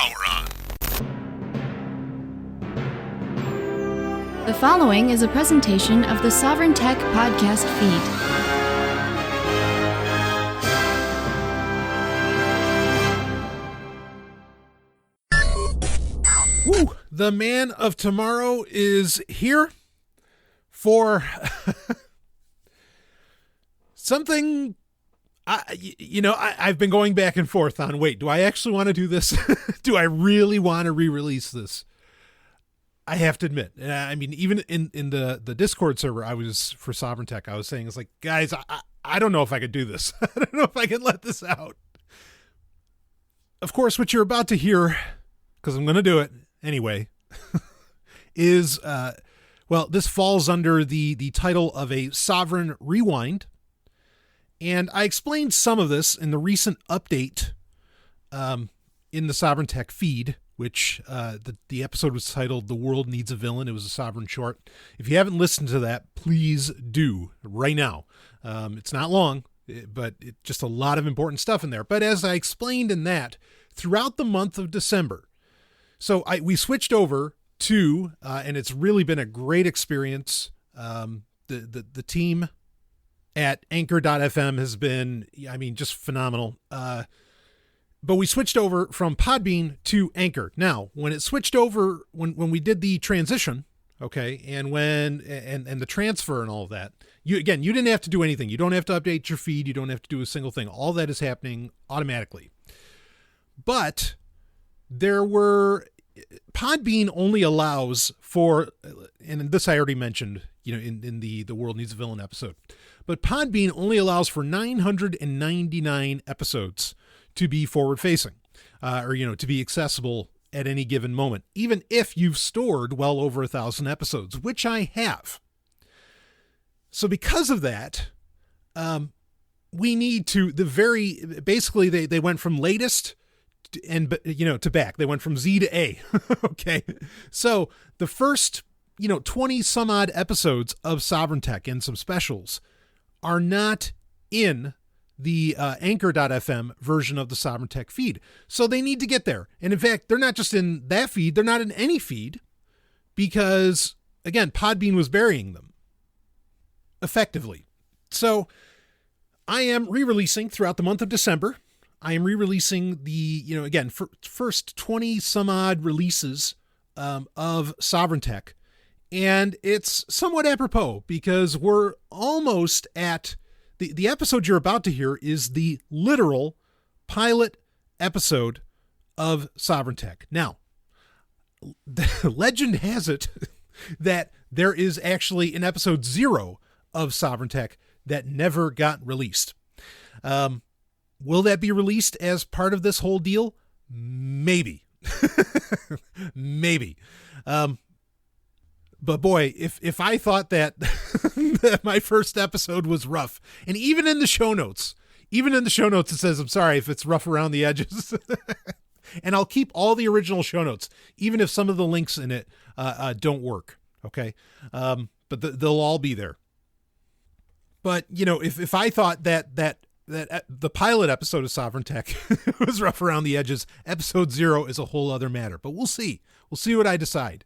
Power on. The following is a presentation of the Sovryn Tech podcast feed. Woo! The man of tomorrow is here for something. I've been going back and forth on, wait, do I actually want to do this? Do I really want to re-release this? I have to admit, I mean, even in the Discord server I was for Sovryn Tech, I was saying, it's like, guys, I don't know if I could do this. I don't know if I can let this out. Of course, what you're about to hear, because I'm going to do it anyway, is, this falls under the title of a SOVRYN Rewind. And I explained some of this in the recent update in the Sovryn Tech feed, which the episode was titled "The World Needs a Villain." It was a Sovryn short. If you haven't listened to that, please do right now. It's not long, but it's just a lot of important stuff in there. But as I explained in that, throughout the month of December, we switched over to, and it's really been a great experience. The team at Anchor.fm has been, just phenomenal. But we switched over from Podbean to Anchor. Now, when it switched over, when we did the transition, okay, and the transfer and all of that, you didn't have to do anything. You don't have to update your feed. You don't have to do a single thing. All that is happening automatically. But Podbean only allows for, and this I already mentioned, in the World Needs a Villain episode, but Podbean only allows for 999 episodes to be forward-facing, or to be accessible at any given moment, even if you've stored well over 1,000 episodes, which I have. So because of that, we need to basically they went from latest to back. They went from Z to A. Okay. So the first, 20 some odd episodes of Sovryn Tech and some specials are not in the Anchor.fm version of the Sovryn Tech feed. So they need to get there. And in fact, they're not just in that feed. They're not in any feed because, again, Podbean was burying them effectively. So I am re-releasing throughout the month of December. I am re-releasing the, first 20 some odd releases of Sovryn Tech. And it's somewhat apropos because we're almost at the episode you're about to hear is the literal pilot episode of Sovryn Tech. Now, the legend has it that there is actually an episode 0 of Sovryn Tech that never got released. Will that be released as part of this whole deal? Maybe. Maybe. But boy, if I thought that, that my first episode was rough, and even in the show notes, it says, I'm sorry if it's rough around the edges. And I'll keep all the original show notes, even if some of the links in it don't work. Okay. But they'll all be there. But, if I thought that the pilot episode of Sovryn Tech was rough around the edges, episode 0 is a whole other matter. But we'll see. We'll see what I decide.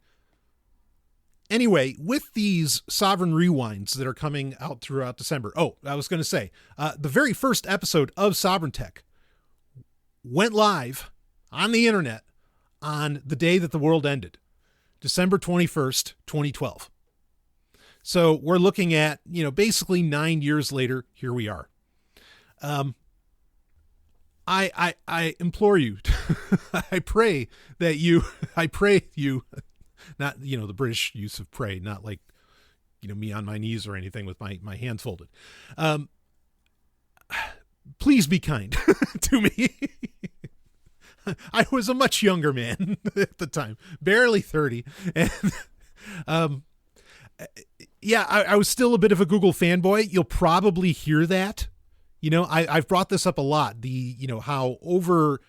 Anyway, with these Sovryn Rewinds that are coming out throughout December. Oh, I was going to say, the very first episode of Sovryn Tech went live on the internet on the day that the world ended, December 21st, 2012. So we're looking at, basically 9 years later, here we are. I implore you, I pray you, not, the British use of pray, not like, me on my knees or anything with my hands folded. Please be kind to me. I was a much younger man at the time, barely 30. And, I was still a bit of a Google fanboy. You'll probably hear that. I've brought this up a lot, how over,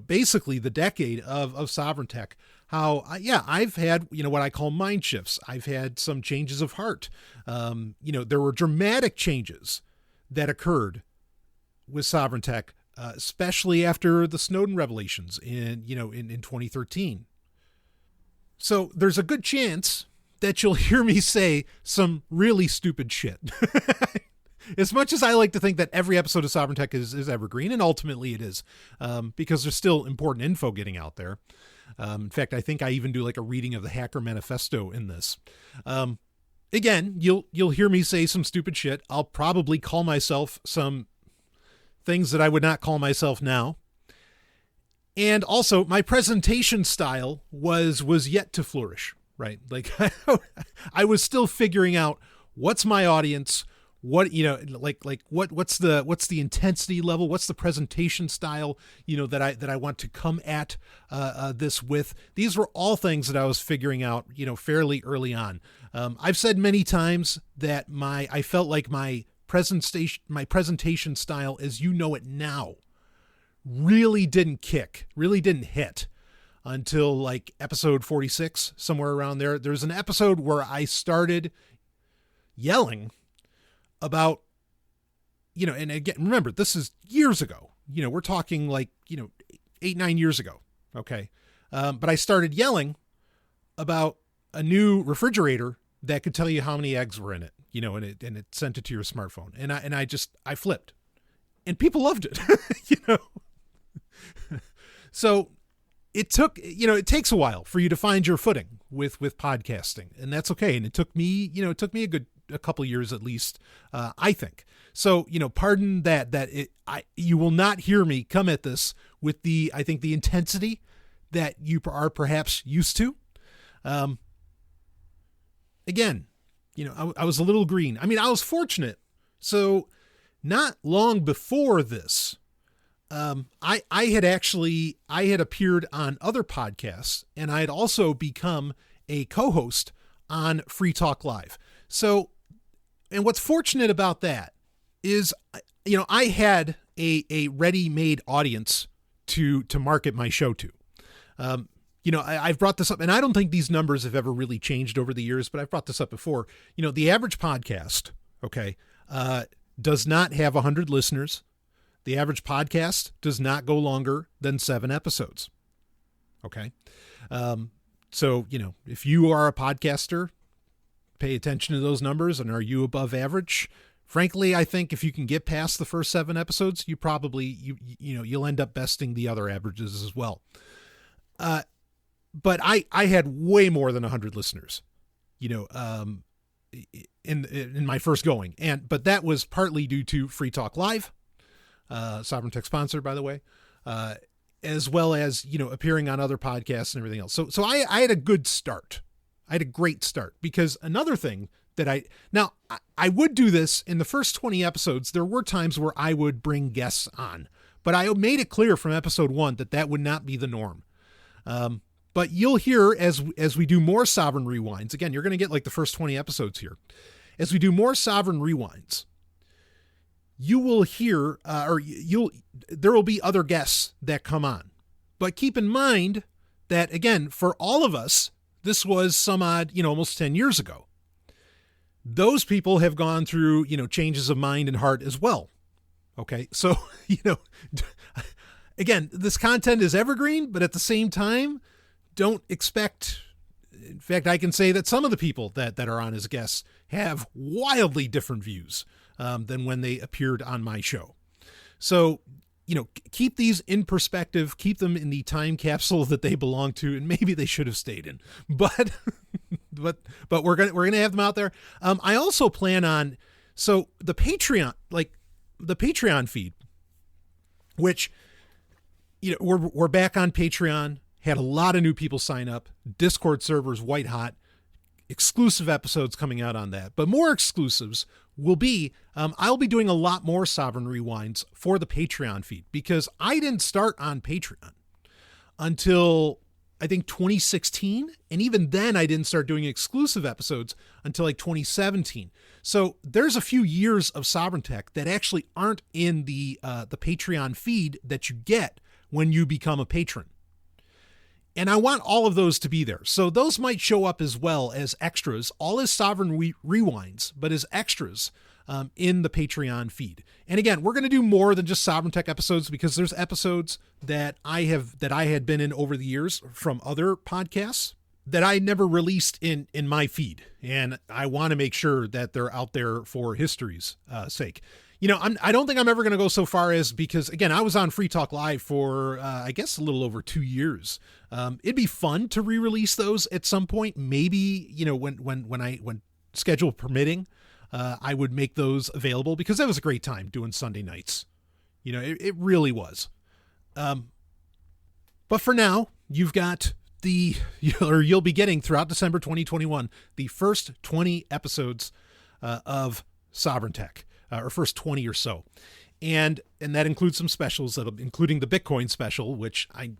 basically the decade of Sovryn Tech, how, I've had, what I call mind shifts. I've had some changes of heart. There were dramatic changes that occurred with Sovryn Tech especially after the Snowden revelations in 2013. So there's a good chance that you'll hear me say some really stupid shit. As much as I like to think that every episode of Sovryn Tech is evergreen, and ultimately it is, because there's still important info getting out there. In fact, I think I even do like a reading of the Hacker Manifesto in this. Again, you'll hear me say some stupid shit. I'll probably call myself some things that I would not call myself now. And also, my presentation style was yet to flourish, right? Like, I was still figuring out what's my audience, what's the intensity level, what's the presentation style, that I want to come at this with. These were all things that I was figuring out, fairly early on. I've said many times that I felt like my presentation style, as you know it now, really didn't hit until like episode 46, somewhere around there. There's an episode where I started yelling about, and again, remember, this is years ago, we're talking like, 8-9 years ago. Okay. But I started yelling about a new refrigerator that could tell you how many eggs were in it, and it sent it to your smartphone. And I flipped, and people loved it, So it takes a while for you to find your footing with podcasting, and that's okay. And it took me a couple years at least, I think. So, pardon you will not hear me come at this with the intensity that you are perhaps used to. Again, I was a little green. I mean, I was fortunate. So not long before this, I had appeared on other podcasts, and I had also become a co-host on Free Talk Live. So, and what's fortunate about that is, I had a ready-made audience to market my show to. I've brought this up, and I don't think these numbers have ever really changed over the years, but I've brought this up before. The average podcast, does not have 100 listeners. The average podcast does not go longer than 7 episodes. Okay. So, if you are a podcaster, pay attention to those numbers. And are you above average? Frankly, I think if you can get past the first 7 episodes, you probably, you'll end up besting the other averages as well. But I had way more than 100 listeners, in my first going. But that was partly due to Free Talk Live, Sovryn Tech sponsor, by the way, as well as, appearing on other podcasts and everything else. So I had a good start. I had a great start, because another thing that I would do this in the first 20 episodes. There were times where I would bring guests on, but I made it clear from episode 1 that would not be the norm. But you'll hear as we do more Sovryn Rewinds, again, you're going to get like the first 20 episodes here. As we do more Sovryn Rewinds, you will hear, there will be other guests that come on. But keep in mind that, again, for all of us, this was some odd, almost 10 years ago. Those people have gone through, changes of mind and heart as well. Okay. So, again, this content is evergreen, but at the same time, don't expect, in fact, I can say that some of the people that are on as guests have wildly different views than when they appeared on my show. So, keep these in perspective, keep them in the time capsule that they belong to, and maybe they should have stayed in, but we're going to have them out there. I also plan on, the Patreon feed, which, we're back on Patreon, had a lot of new people sign up, Discord servers white hot, exclusive episodes coming out on that, but more exclusives will be, I'll be doing a lot more Sovryn Rewinds for the Patreon feed, because I didn't start on Patreon until I think 2016. And even then I didn't start doing exclusive episodes until like 2017. So there's a few years of Sovryn Tech that actually aren't in the Patreon feed that you get when you become a patron. And I want all of those to be there. So those might show up as well as extras, all as Sovryn Rewinds, but as extras in the Patreon feed. And again, we're going to do more than just Sovryn Tech episodes, because there's episodes that I had been in over the years from other podcasts that I never released in my feed. And I want to make sure that they're out there for history's sake. I don't think I'm ever going to go so far as, because again, I was on Free Talk Live for, I guess a little over 2 years. It'd be fun to re-release those at some point. Maybe, when schedule permitting, I would make those available, because that was a great time doing Sunday nights. It really was. But for now, you've got you'll be getting throughout December 2021, the first 20 episodes of Sovryn Tech. Or first 20 or so. And that includes some specials, including the Bitcoin special, which I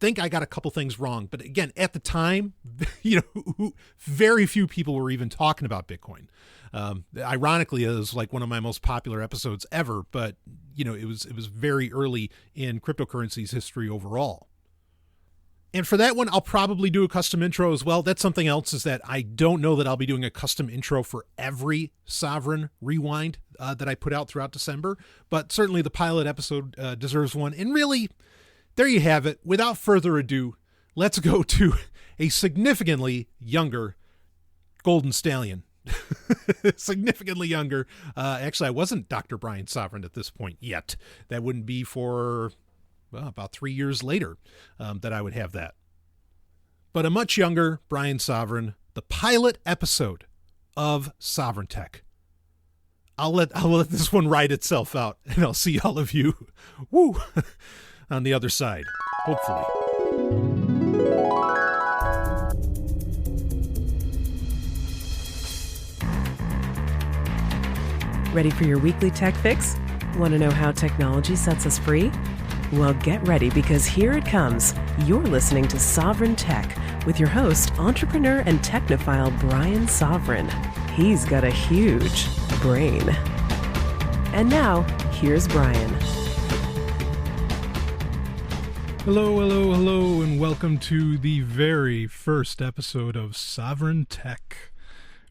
think I got a couple things wrong. But again, at the time, very few people were even talking about Bitcoin. Ironically, it was like one of my most popular episodes ever, but it was very early in cryptocurrency's history overall. And for that one, I'll probably do a custom intro as well. That's something else, is that I don't know that I'll be doing a custom intro for every SOVRYN Rewind that I put out throughout December. But certainly the pilot episode deserves one. And really, there you have it. Without further ado, let's go to a significantly younger Golden Stallion. Significantly younger. Actually, I wasn't Dr. Brian Sovryn at this point yet. That wouldn't be for... about 3 years later that I would have that. But a much younger Brian Sovryn, the pilot episode of Sovryn Tech. I'll let this one ride itself out, and I'll see all of you on the other side, hopefully. Ready for your weekly tech fix? Want to know how technology sets us free? Well, get ready, because here it comes. You're listening to Sovryn Tech with your host, entrepreneur and technophile Brian Sovryn. He's got a huge brain. And now, here's Brian. Hello, and welcome to the very first episode of Sovryn Tech.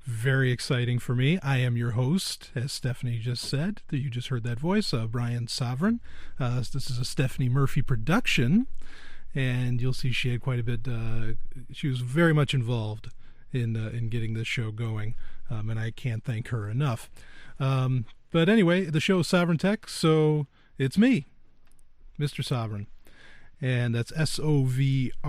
Very exciting for me. I am your host, as Stephanie just said. You just heard that voice, Brian Sovryn. This is a Stephanie Murphy production, and you'll see she had quite a bit. She was very much involved in getting this show going, and I can't thank her enough. But anyway, the show is Sovryn Tech, so it's me, Mr. Sovryn, and that's SOVRYN.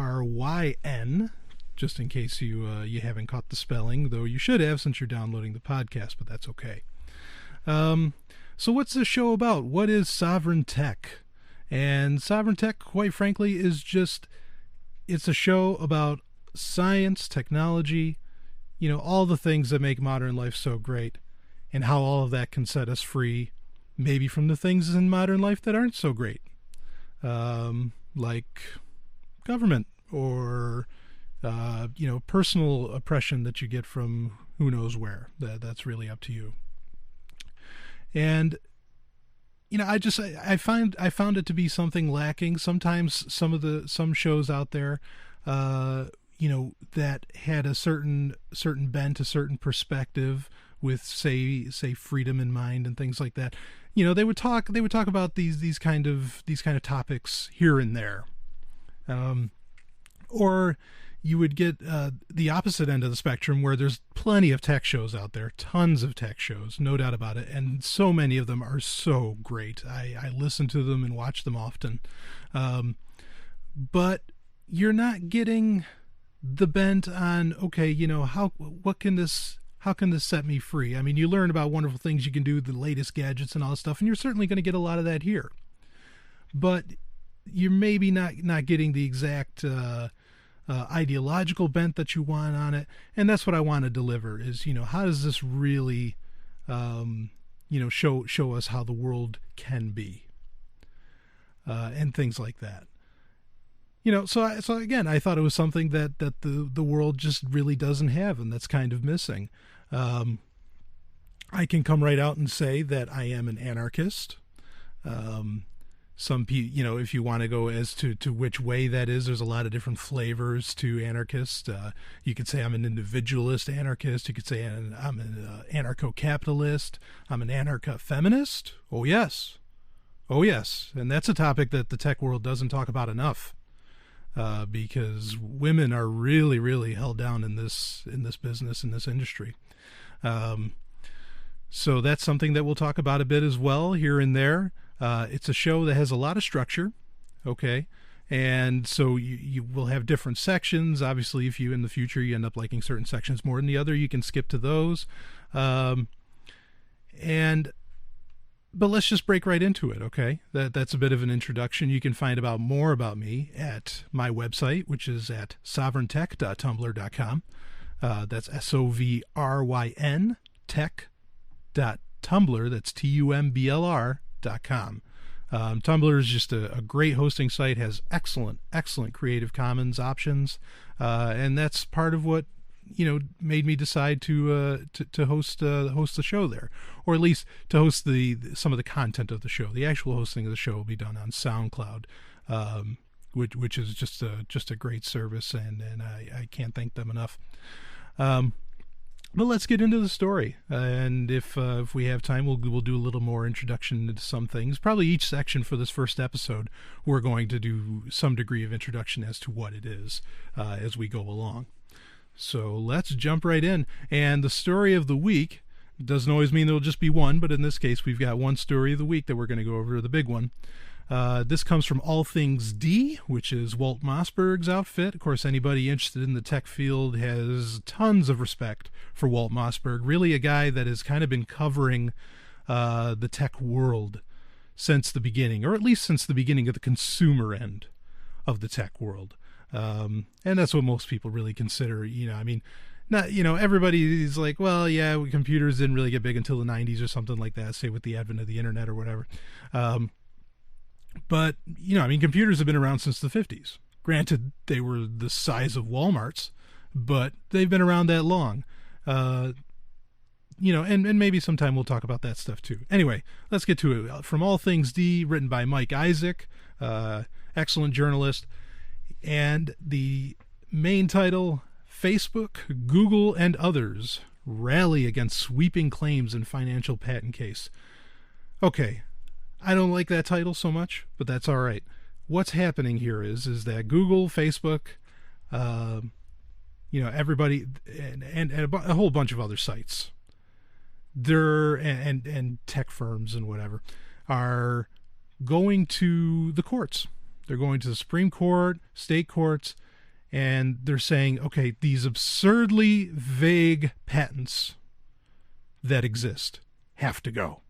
Just in case you haven't caught the spelling, though you should have since you're downloading the podcast, but that's okay. So what's this show about? What is Sovryn Tech? And Sovryn Tech, quite frankly, is it's a show about science, technology, all the things that make modern life so great, and how all of that can set us free, maybe from the things in modern life that aren't so great, like government or... personal oppression that you get from who knows where. That's really up to you. And I found it to be something lacking. Sometimes some shows out there, that had a certain bent, a certain perspective with say freedom in mind and things like that. They would talk about these kind of topics here and there, or you would get the opposite end of the spectrum, where there's plenty of tech shows out there, tons of tech shows, no doubt about it, and so many of them are so great. I listen to them and watch them often, but you're not getting the bent on, okay, how can this set me free? I mean, you learn about wonderful things you can do, the latest gadgets and all this stuff, and you're certainly going to get a lot of that here, but you're maybe not getting the exact ideological bent that you want on it. And that's what I want to deliver is, how does this really, show us how the world can be, and things like that. So again, I thought it was something that the world just really doesn't have, and that's kind of missing. I can come right out and say that I am an anarchist. if you want to go as to which way that is, there's a lot of different flavors to anarchist. You could say I'm an individualist anarchist. You could say I'm an anarcho-capitalist. I'm an anarcho-feminist. Oh, yes. And that's a topic that the tech world doesn't talk about enough, because women are really, really held down in this business, in this industry. So that's something that we'll talk about a bit as well here and there. It's a show that has a lot of structure, okay? And so you will have different sections. Obviously, if you in the future you end up liking certain sections more than the other, you can skip to those. But let's just break right into it, okay? That's a bit of an introduction. You can find out more about me at my website, which is at sovryntech.tumblr.com. That's SOVRYN tech.tumblr. That's TUMBLR.com. Tumblr is just a great hosting site, has excellent Creative Commons options, and that's part of what made me decide to host the show there, or at least to host some of the content of the show. The actual hosting of the show will be done on SoundCloud, which is just a great service, and I can't thank them enough. But let's get into the story, and if we have time, we'll do a little more introduction into some things. Probably each section for this first episode, we're going to do some degree of introduction as to what it is as we go along. So let's jump right in. And the story of the week doesn't always mean there'll just be one, but in this case, we've got one story of the week that we're going to go over, the big one. This comes from All Things D, which is Walt Mossberg's outfit. Of course, anybody interested in the tech field has tons of respect for Walt Mossberg. Really a guy that has kind of been covering the tech world since the beginning, or at least since the beginning of the consumer end of the tech world. And that's what most people really consider, everybody's like, well, yeah, computers didn't really get big until the 90s or something like that, say with the advent of the internet or whatever. But, computers have been around since the 50s. Granted, they were the size of Walmarts, but they've been around that long. And maybe sometime we'll talk about that stuff too. Anyway, let's get to it. From All Things D, written by Mike Isaac, excellent journalist. And the main title, Facebook, Google, and others rally against sweeping claims in financial patent case. Okay, I don't like that title so much, but that's all right. What's happening here is that Google, Facebook, everybody, and a whole bunch of other sites, and tech firms and whatever, are going to the courts. They're going to the Supreme Court, state courts, and they're saying, okay, these absurdly vague patents that exist have to go.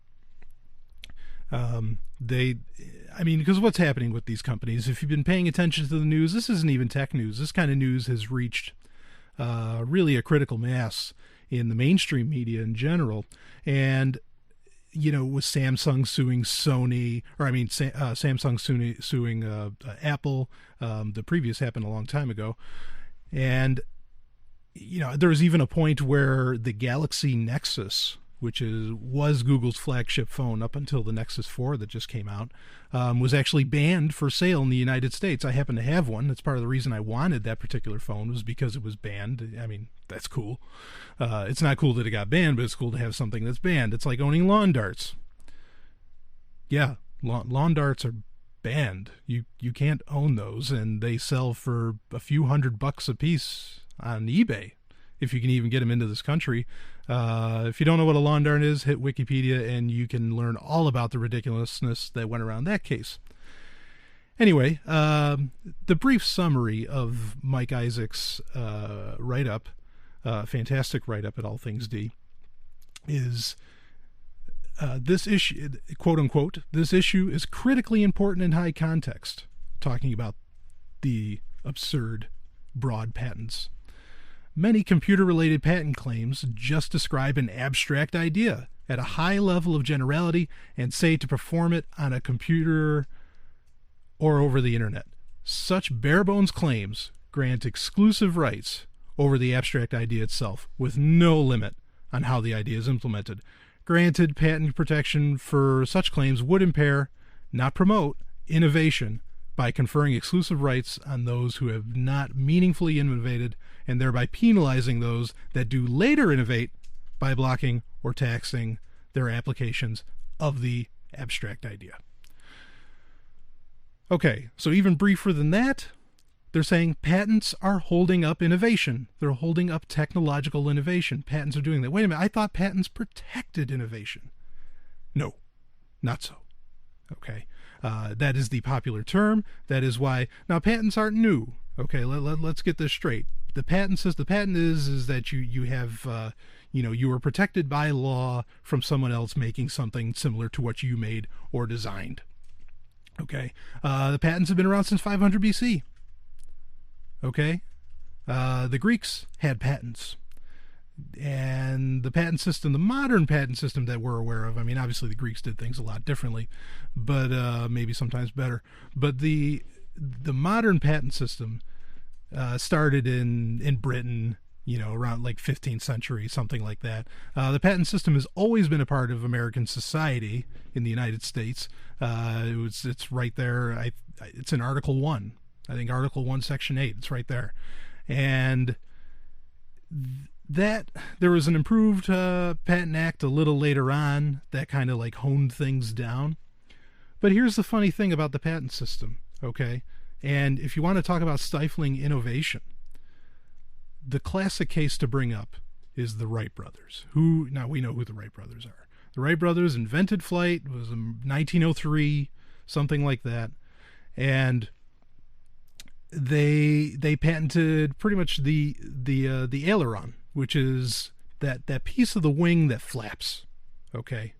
Because what's happening with these companies, if you've been paying attention to the news, this isn't even tech news. This kind of news has reached really a critical mass in the mainstream media in general. And, with Samsung suing Sony, Samsung suing Apple, the previous happened a long time ago. And, there was even a point where the Galaxy Nexus, which was Google's flagship phone up until the Nexus 4 that just came out, was actually banned for sale in the United States. I happen to have one. That's part of the reason I wanted that particular phone, was because it was banned. I mean, that's cool. It's not cool that it got banned, but it's cool to have something that's banned. It's like owning lawn darts. Yeah, lawn darts are banned. You can't own those, and they sell for a few $100 a piece on eBay, if you can even get them into this country. If you don't know what a lawn dart is, hit Wikipedia and you can learn all about the ridiculousness that went around that case. Anyway, the brief summary of Mike Isaac's write-up, fantastic write-up at All Things D, is this issue, quote unquote, this issue is critically important in high context, talking about the absurd broad patents. Many computer-related patent claims just describe an abstract idea at a high level of generality and say to perform it on a computer or over the internet. Such bare-bones claims grant exclusive rights over the abstract idea itself, with no limit on how the idea is implemented. Granted, patent protection for such claims would impair, not promote, innovation by conferring exclusive rights on those who have not meaningfully innovated, and thereby penalizing those that do later innovate by blocking or taxing their applications of the abstract idea. Okay, so even briefer than that, they're saying patents are holding up innovation. They're holding up technological innovation. Patents are doing that. Wait a minute, I thought patents protected innovation. No, not so. Okay, that is the popular term. That is why, now patents aren't new. Okay, let's get this straight. The patent is that you have, you are protected by law from someone else making something similar to what you made or designed. Okay, the patents have been around since 500 BC. Okay, the Greeks had patents, and the patent system, the modern patent system that we're aware of, I mean, obviously the Greeks did things a lot differently, but maybe sometimes better. But the modern patent system started in Britain, around like 15th century, something like that. The patent system has always been a part of American society in the United States. It's right there. It's in Article 1. I think Article 1, Section 8. It's right there. And that there was an improved Patent Act a little later on that kind of like honed things down. But here's the funny thing about the patent system, okay? And if you want to talk about stifling innovation, the classic case to bring up is the Wright brothers. Now we know who the Wright brothers are. The Wright brothers invented flight. It was in 1903, something like that. And they patented pretty much the aileron, which is that piece of the wing that flaps, okay?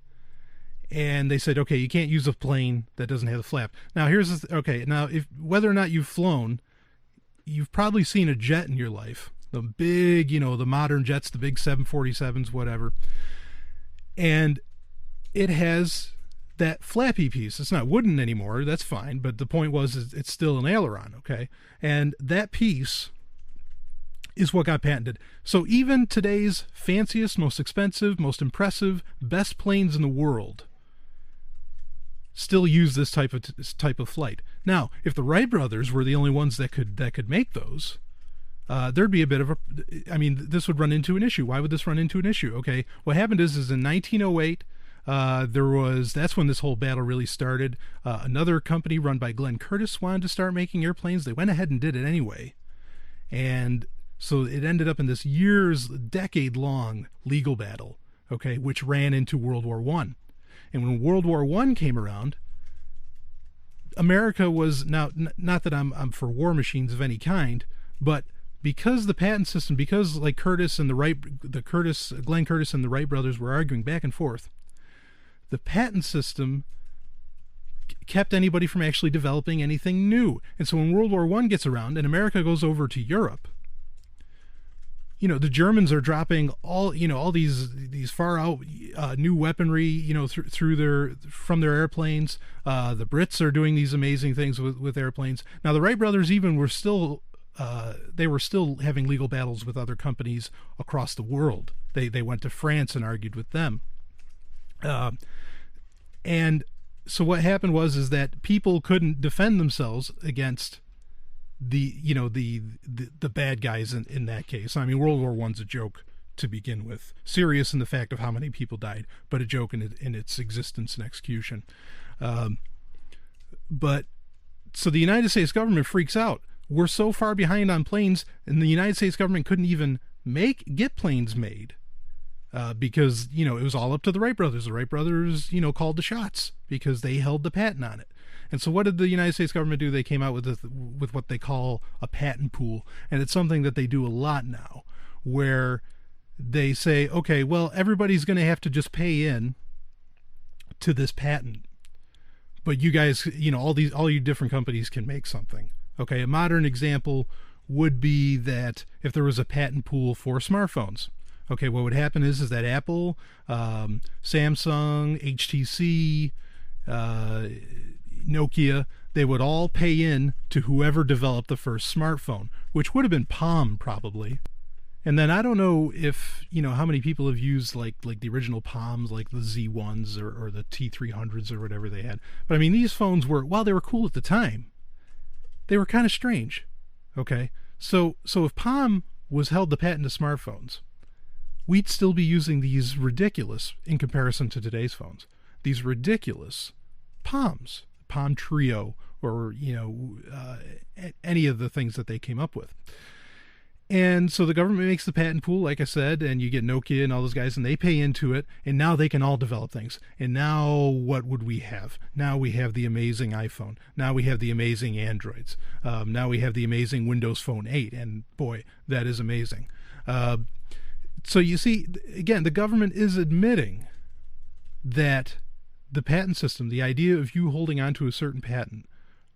And they said, okay, you can't use a plane that doesn't have a flap. Now here's if whether or not you've flown, you've probably seen a jet in your life, the big, the modern jets, the big 747s, whatever, and it has that flappy piece. It's not wooden anymore. That's fine. But the point was, it's still an aileron. Okay. And that piece is what got patented. So even today's fanciest, most expensive, most impressive, best planes in the world still use this type of flight. Now, if the Wright brothers were the only ones that could make those, there'd be a bit of this would run into an issue. Why would this run into an issue? Okay. What happened is in 1908, that's when this whole battle really started. Another company run by Glenn Curtiss wanted to start making airplanes. They went ahead and did it anyway. And so it ended up in this decade-long legal battle, okay, which ran into World War I. And when World War I came around, America was, now, not that I'm for war machines of any kind, but because the patent system, because like Glenn Curtiss and the Wright brothers were arguing back and forth, the patent system kept anybody from actually developing anything new. And so when World War I gets around and America goes over to Europe, the Germans are dropping all these far out new weaponry, from their airplanes. The Brits are doing these amazing things with airplanes. Now the Wright brothers even were still having legal battles with other companies across the world. They went to France and argued with them. And so what happened was that people couldn't defend themselves against the bad guys in that case. I mean, World War I's a joke to begin with, serious in the fact of how many people died, but a joke in its existence and execution. But so the United States government freaks out. We're so far behind on planes, and the United States government couldn't even get planes made. Because, it was all up to the Wright brothers. The Wright brothers, called the shots because they held the patent on it. And so what did the United States government do? They came out with what they call a patent pool. And it's something that they do a lot now, where they say, okay, well, everybody's going to have to just pay in to this patent. But you guys, all you different companies can make something. Okay, a modern example would be that if there was a patent pool for smartphones. Okay, what would happen is that Apple, Samsung, HTC, Nokia, they would all pay in to whoever developed the first smartphone, which would have been Palm probably. And then I don't know if, how many people have used like the original Palms, like the Z1s or the T300s or whatever they had. But I mean, these phones were, while they were cool at the time, they were kind of strange. Okay. So if Palm was held the patent to smartphones, we'd still be using these ridiculous, in comparison to today's phones, these ridiculous Palms, Palm Trio, or, any of the things that they came up with. And so the government makes the patent pool, like I said, and you get Nokia and all those guys, and they pay into it, and now they can all develop things. And now what would we have? Now we have the amazing iPhone. Now we have the amazing Androids. Now we have the amazing Windows Phone 8, and boy, that is amazing. So you see, again, the government is admitting that the patent system, the idea of you holding on to a certain patent,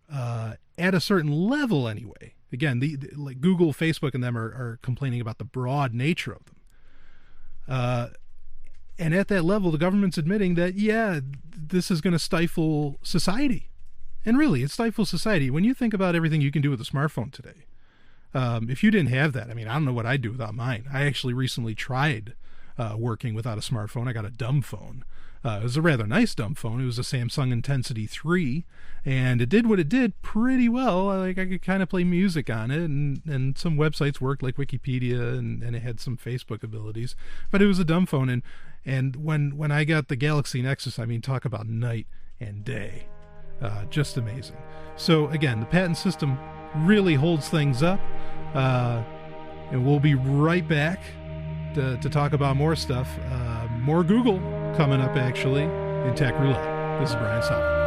at a certain level anyway. Again, like Google, Facebook, and them are complaining about the broad nature of them. And at that level, the government's admitting that, this is going to stifle society. And really, it stifles society. When you think about everything you can do with a smartphone today, if you didn't have that, I mean, I don't know what I'd do without mine. I actually recently tried working without a smartphone. I got a dumb phone. It was a rather nice dumb phone. It was a Samsung Intensity 3, and it did what it did pretty well. Like, I could kind of play music on it, and some websites worked, like Wikipedia, and it had some Facebook abilities. But it was a dumb phone, and when I got the Galaxy Nexus, I mean, talk about night and day. Just amazing. So again, the patent system really holds things up, and we'll be right back to talk about more stuff. More Google coming up, actually, in Tech Roulette. This is Brian Sovryn.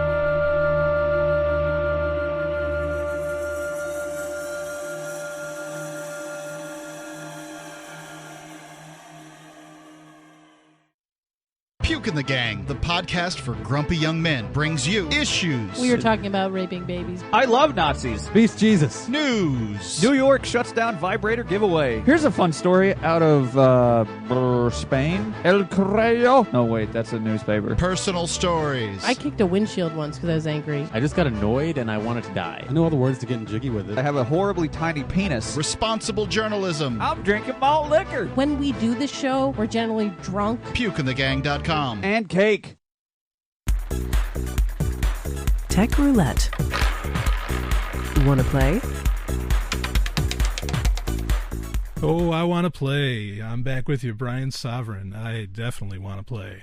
Puke in the Gang, the podcast for grumpy young men, brings you issues. We were talking about raping babies. I love Nazis. Beast Jesus. News. New York shuts down vibrator giveaway. Here's a fun story out of Spain. El Correo. No, wait, that's a newspaper. Personal stories. I kicked a windshield once because I was angry. I just got annoyed and I wanted to die. I know all the words to getting jiggy with it. I have a horribly tiny penis. Responsible journalism. I'm drinking malt liquor. When we do the show, we're generally drunk. PukeInTheGang.com. And cake. Tech Roulette. Want to play? Oh, I want to play. I'm back with you, Brian Sovryn. I definitely want to play.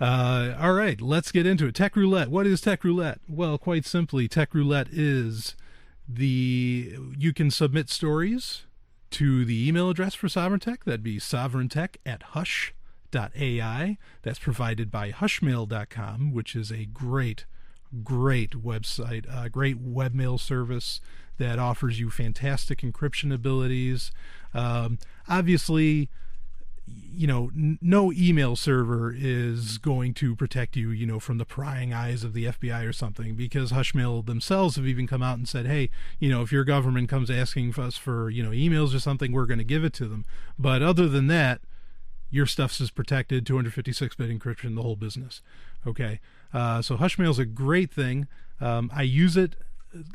All right, let's get into it. Tech Roulette. What is Tech Roulette? Well, quite simply, Tech Roulette is you can submit stories to the email address for Sovryn Tech. That'd be sovryntech@hush.ai. That's provided by hushmail.com, which is a great website, a great webmail service that offers you fantastic encryption abilities. Obviously, no email server is going to protect you, from the prying eyes of the FBI or something, because Hushmail themselves have even come out and said, hey, if your government comes asking us for, emails or something, we're going to give it to them. But other than that, your stuff is protected, 256-bit encryption, the whole business. Okay, so Hushmail is a great thing. I use it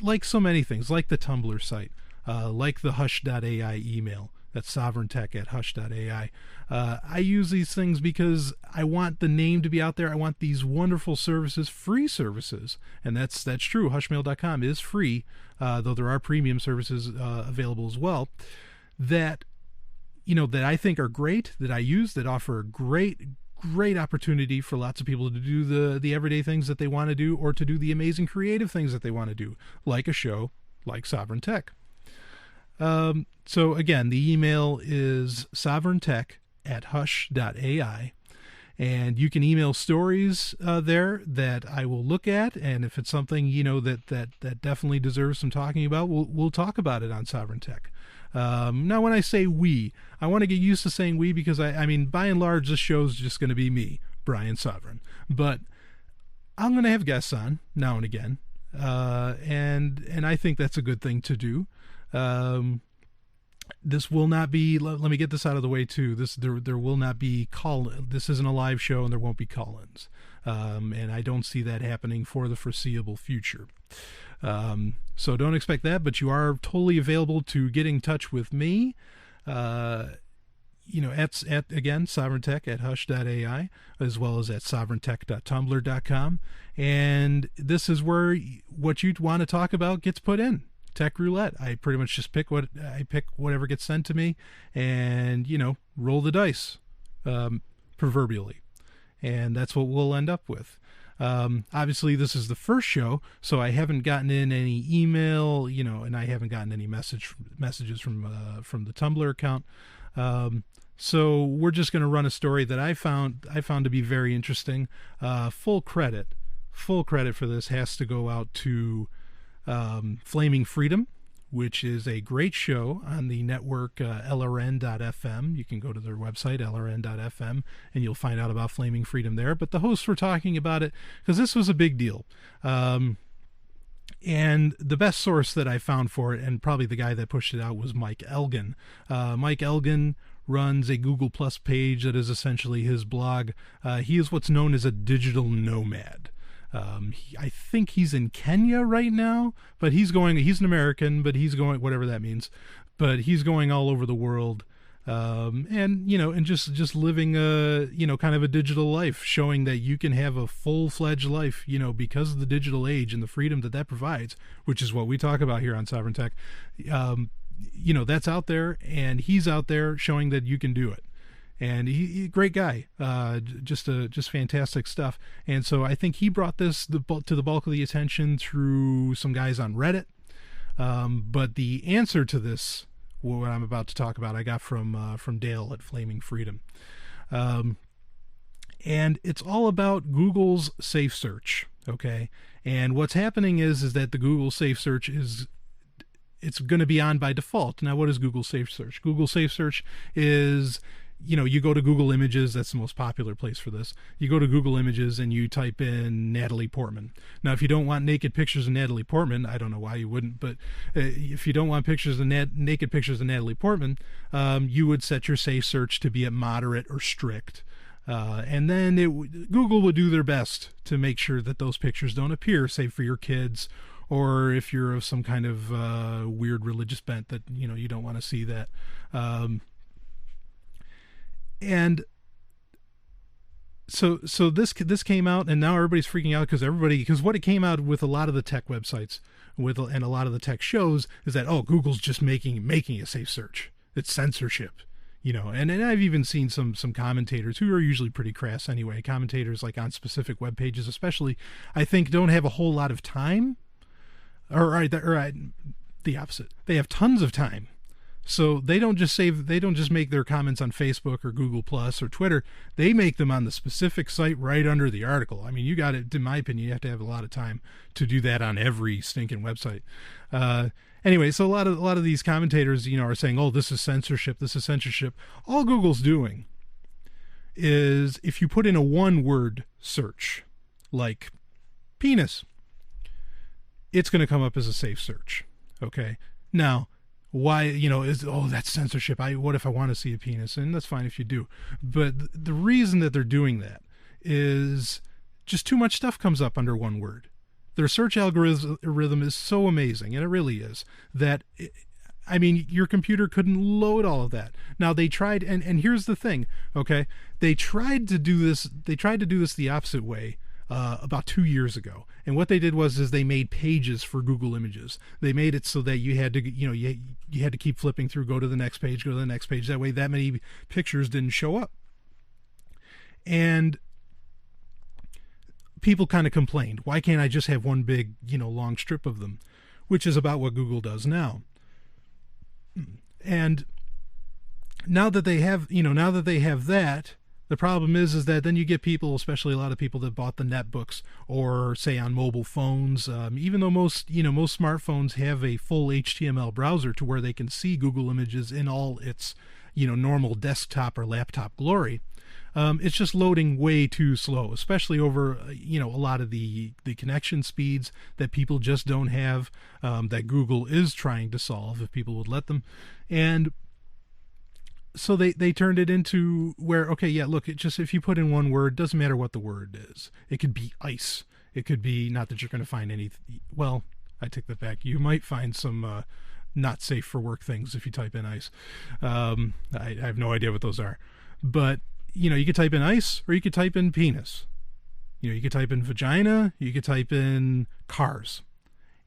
like so many things, like the Tumblr site, like the hush.ai email. That's sovryntech@hush.ai. I use these things because I want the name to be out there. I want these wonderful services, free services, and that's true. Hushmail.com is free, though there are premium services available as well. That I think are great, that I use, that offer a great opportunity for lots of people to do the everyday things that they want to do, or to do the amazing creative things that they want to do, like a show like Sovryn Tech. So again, the email is sovryntech@hush.ai, and you can email stories there that I will look at, and if it's something that definitely deserves some talking about, we'll talk about it on Sovryn Tech. Now, when I say we, I want to get used to saying we, because I mean, by and large, this show's just going to be me, Brian Sovryn. But I'm going to have guests on now and again, and I think that's a good thing to do. This will not be. Let me get this out of the way too. There will not be call. This isn't a live show, and there won't be call-ins. And I don't see that happening for the foreseeable future. So don't expect that, but you are totally available to get in touch with me. at again, Sovryn Tech at hush.ai, as well as at sovryntech.tumblr.com. And this is where what you want to talk about gets put in. Tech Roulette. I pretty much just pick whatever gets sent to me and, roll the dice, proverbially. And that's what we'll end up with. Obviously this is the first show, so I haven't gotten in any email, and I haven't gotten any messages from the Tumblr account. So we're just going to run a story that I found to be very interesting. Full credit for this has to go out to Flaming Freedom, which is a great show on the network LRN.FM. You can go to their website, LRN.FM, and you'll find out about Flaming Freedom there. But the hosts were talking about it because this was a big deal. And the best source that I found for it, and probably the guy that pushed it out, was Mike Elgin. Mike Elgin runs a Google Plus page that is essentially his blog. He is what's known as a digital nomad. I think he's in Kenya right now, but he's an American, but he's going, whatever that means, but he's going all over the world. And just living kind of a digital life, showing that you can have a full-fledged life, because of the digital age and the freedom that provides, which is what we talk about here on Sovryn Tech. That's out there, and he's out there showing that you can do it. And he great guy, just fantastic stuff. And so I think he brought this to the bulk of the attention through some guys on Reddit. But the answer to this, what I'm about to talk about, I got from Dale at Flaming Freedom. And it's all about Google's SafeSearch. Okay. And what's happening is that the Google SafeSearch it's going to be on by default. Now, what is Google SafeSearch? Google SafeSearch is, you go to Google Images. That's the most popular place for this. You go to Google Images and you type in Natalie Portman. Now, if you don't want naked pictures of Natalie Portman, I don't know why you wouldn't, but if you don't want pictures of naked pictures of Natalie Portman, you would set your SafeSearch to be at moderate or strict. And then Google would do their best to make sure that those pictures don't appear, say for your kids, or if you're of some kind of weird religious bent that, you don't want to see that. And so this came out, and now everybody's freaking out because what it came out with a lot of the tech websites and a lot of the tech shows is that, Google's just making a safe search. It's censorship, and I've even seen some commentators who are usually pretty crass anyway. Commentators like on specific web pages, especially, I think, don't have a whole lot of time, or the opposite. They have tons of time. So they don't just make their comments on Facebook or Google Plus or Twitter. They make them on the specific site right under the article. I mean, you got it. In my opinion, you have to have a lot of time to do that on every stinking website. Anyway, so a lot of these commentators, are saying, this is censorship. This is censorship. All Google's doing is, if you put in a one-word search like penis, it's going to come up as a safe search. Okay. Now, why, that's censorship. What if I want to see a penis? And that's fine if you do. But the reason that they're doing that is just too much stuff comes up under one word. Their search algorithm is so amazing, and it really is, that, your computer couldn't load all of that. Now they tried, and here's the thing, okay? They tried to do this the opposite way. About 2 years ago, and what they did was they made pages for Google Images. They made it so that you had to you had to keep flipping through, go to the next page, go to the next page. That way, that many pictures didn't show up, and people kind of complained, why can't I just have one big long strip of them, which is about what Google does now. And now that they have that. The problem is that then you get people, especially a lot of people that bought the netbooks or say on mobile phones, even though most smartphones have a full HTML browser to where they can see Google Images in all its, normal desktop or laptop glory. It's just loading way too slow, especially over, a lot of the connection speeds that people just don't have, that Google is trying to solve if people would let them. And so they turned it into where, if you put in one word, doesn't matter what the word is. It could be ice. It could be, not that you're going to find any, well, I take that back. You might find some not safe for work things if you type in ice. I have no idea what those are. But, you could type in ice or you could type in penis. You could type in vagina, you could type in cars.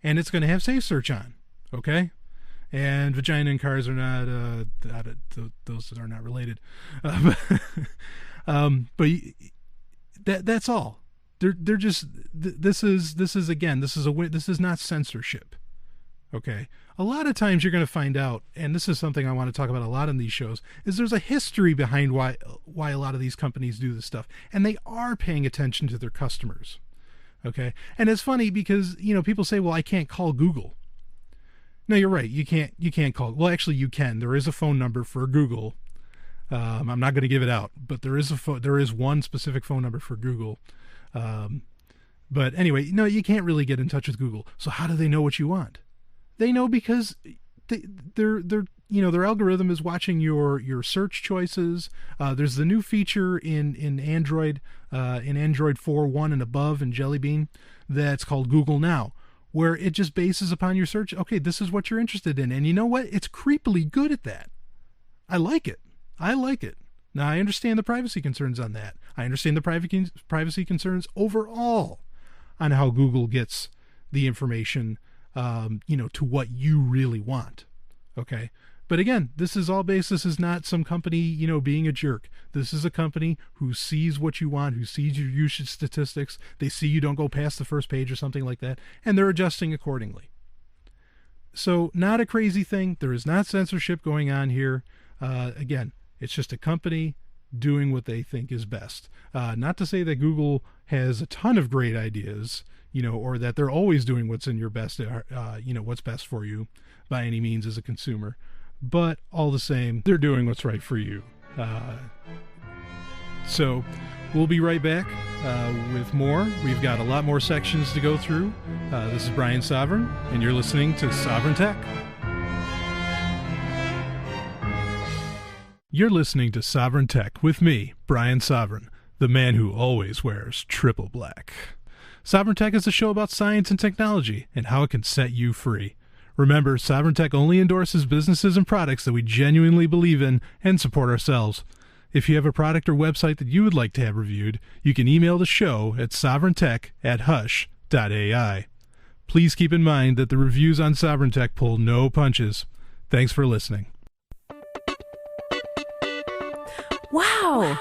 And it's going to have SafeSearch on, okay? And vagina and cars are not, those are not related. But that's all. They're just, this is not censorship. Okay. A lot of times you're going to find out, and this is something I want to talk about a lot in these shows, is there's a history behind why a lot of these companies do this stuff. And they are paying attention to their customers. Okay. And it's funny because, people say, well, I can't call Google. No, you're right. You can't call. Well, actually you can. There is a phone number for Google. I'm not going to give it out, but there is one specific phone number for Google. But anyway, no, you can't really get in touch with Google. So how do they know what you want? They know because their algorithm is watching your search choices. There's the new feature in Android 4.1 and above in Jelly Bean that's called Google Now, where it just bases upon your search. Okay, this is what you're interested in. And you know what? It's creepily good at that. I like it. Now, I understand the privacy concerns on that. I understand the privacy concerns overall on how Google gets the information, to what you really want. Okay. But again, this is not some company, being a jerk. This is a company who sees what you want, who sees your usage statistics. They see you don't go past the first page or something like that, and they're adjusting accordingly. So not a crazy thing. There is not censorship going on here. Again, it's just a company doing what they think is best. Not to say that Google has a ton of great ideas, or that they're always doing what's in your best, what's best for you by any means as a consumer. But all the same, they're doing what's right for you. So we'll be right back with more. We've got a lot more sections to go through. This is Brian Sovryn, and you're listening to Sovryn Tech. You're listening to Sovryn Tech with me, Brian Sovryn, the man who always wears triple black. Sovryn Tech is a show about science and technology and how it can set you free. Remember, Sovryn Tech only endorses businesses and products that we genuinely believe in and support ourselves. If you have a product or website that you would like to have reviewed, you can email the show at sovryntech@hush.ai. Please keep in mind that the reviews on Sovryn Tech pull no punches. Thanks for listening. Wow!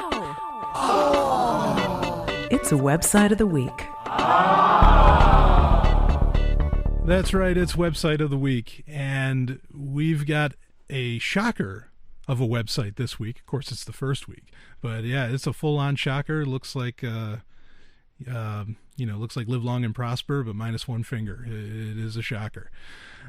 Oh. It's a website of the week. That's right, it's website of the week, and we've got a shocker of a website this week. Of course, it's the first week, but yeah, it's a full-on shocker. Looks like looks like Live Long and Prosper, but minus one finger. It is a shocker.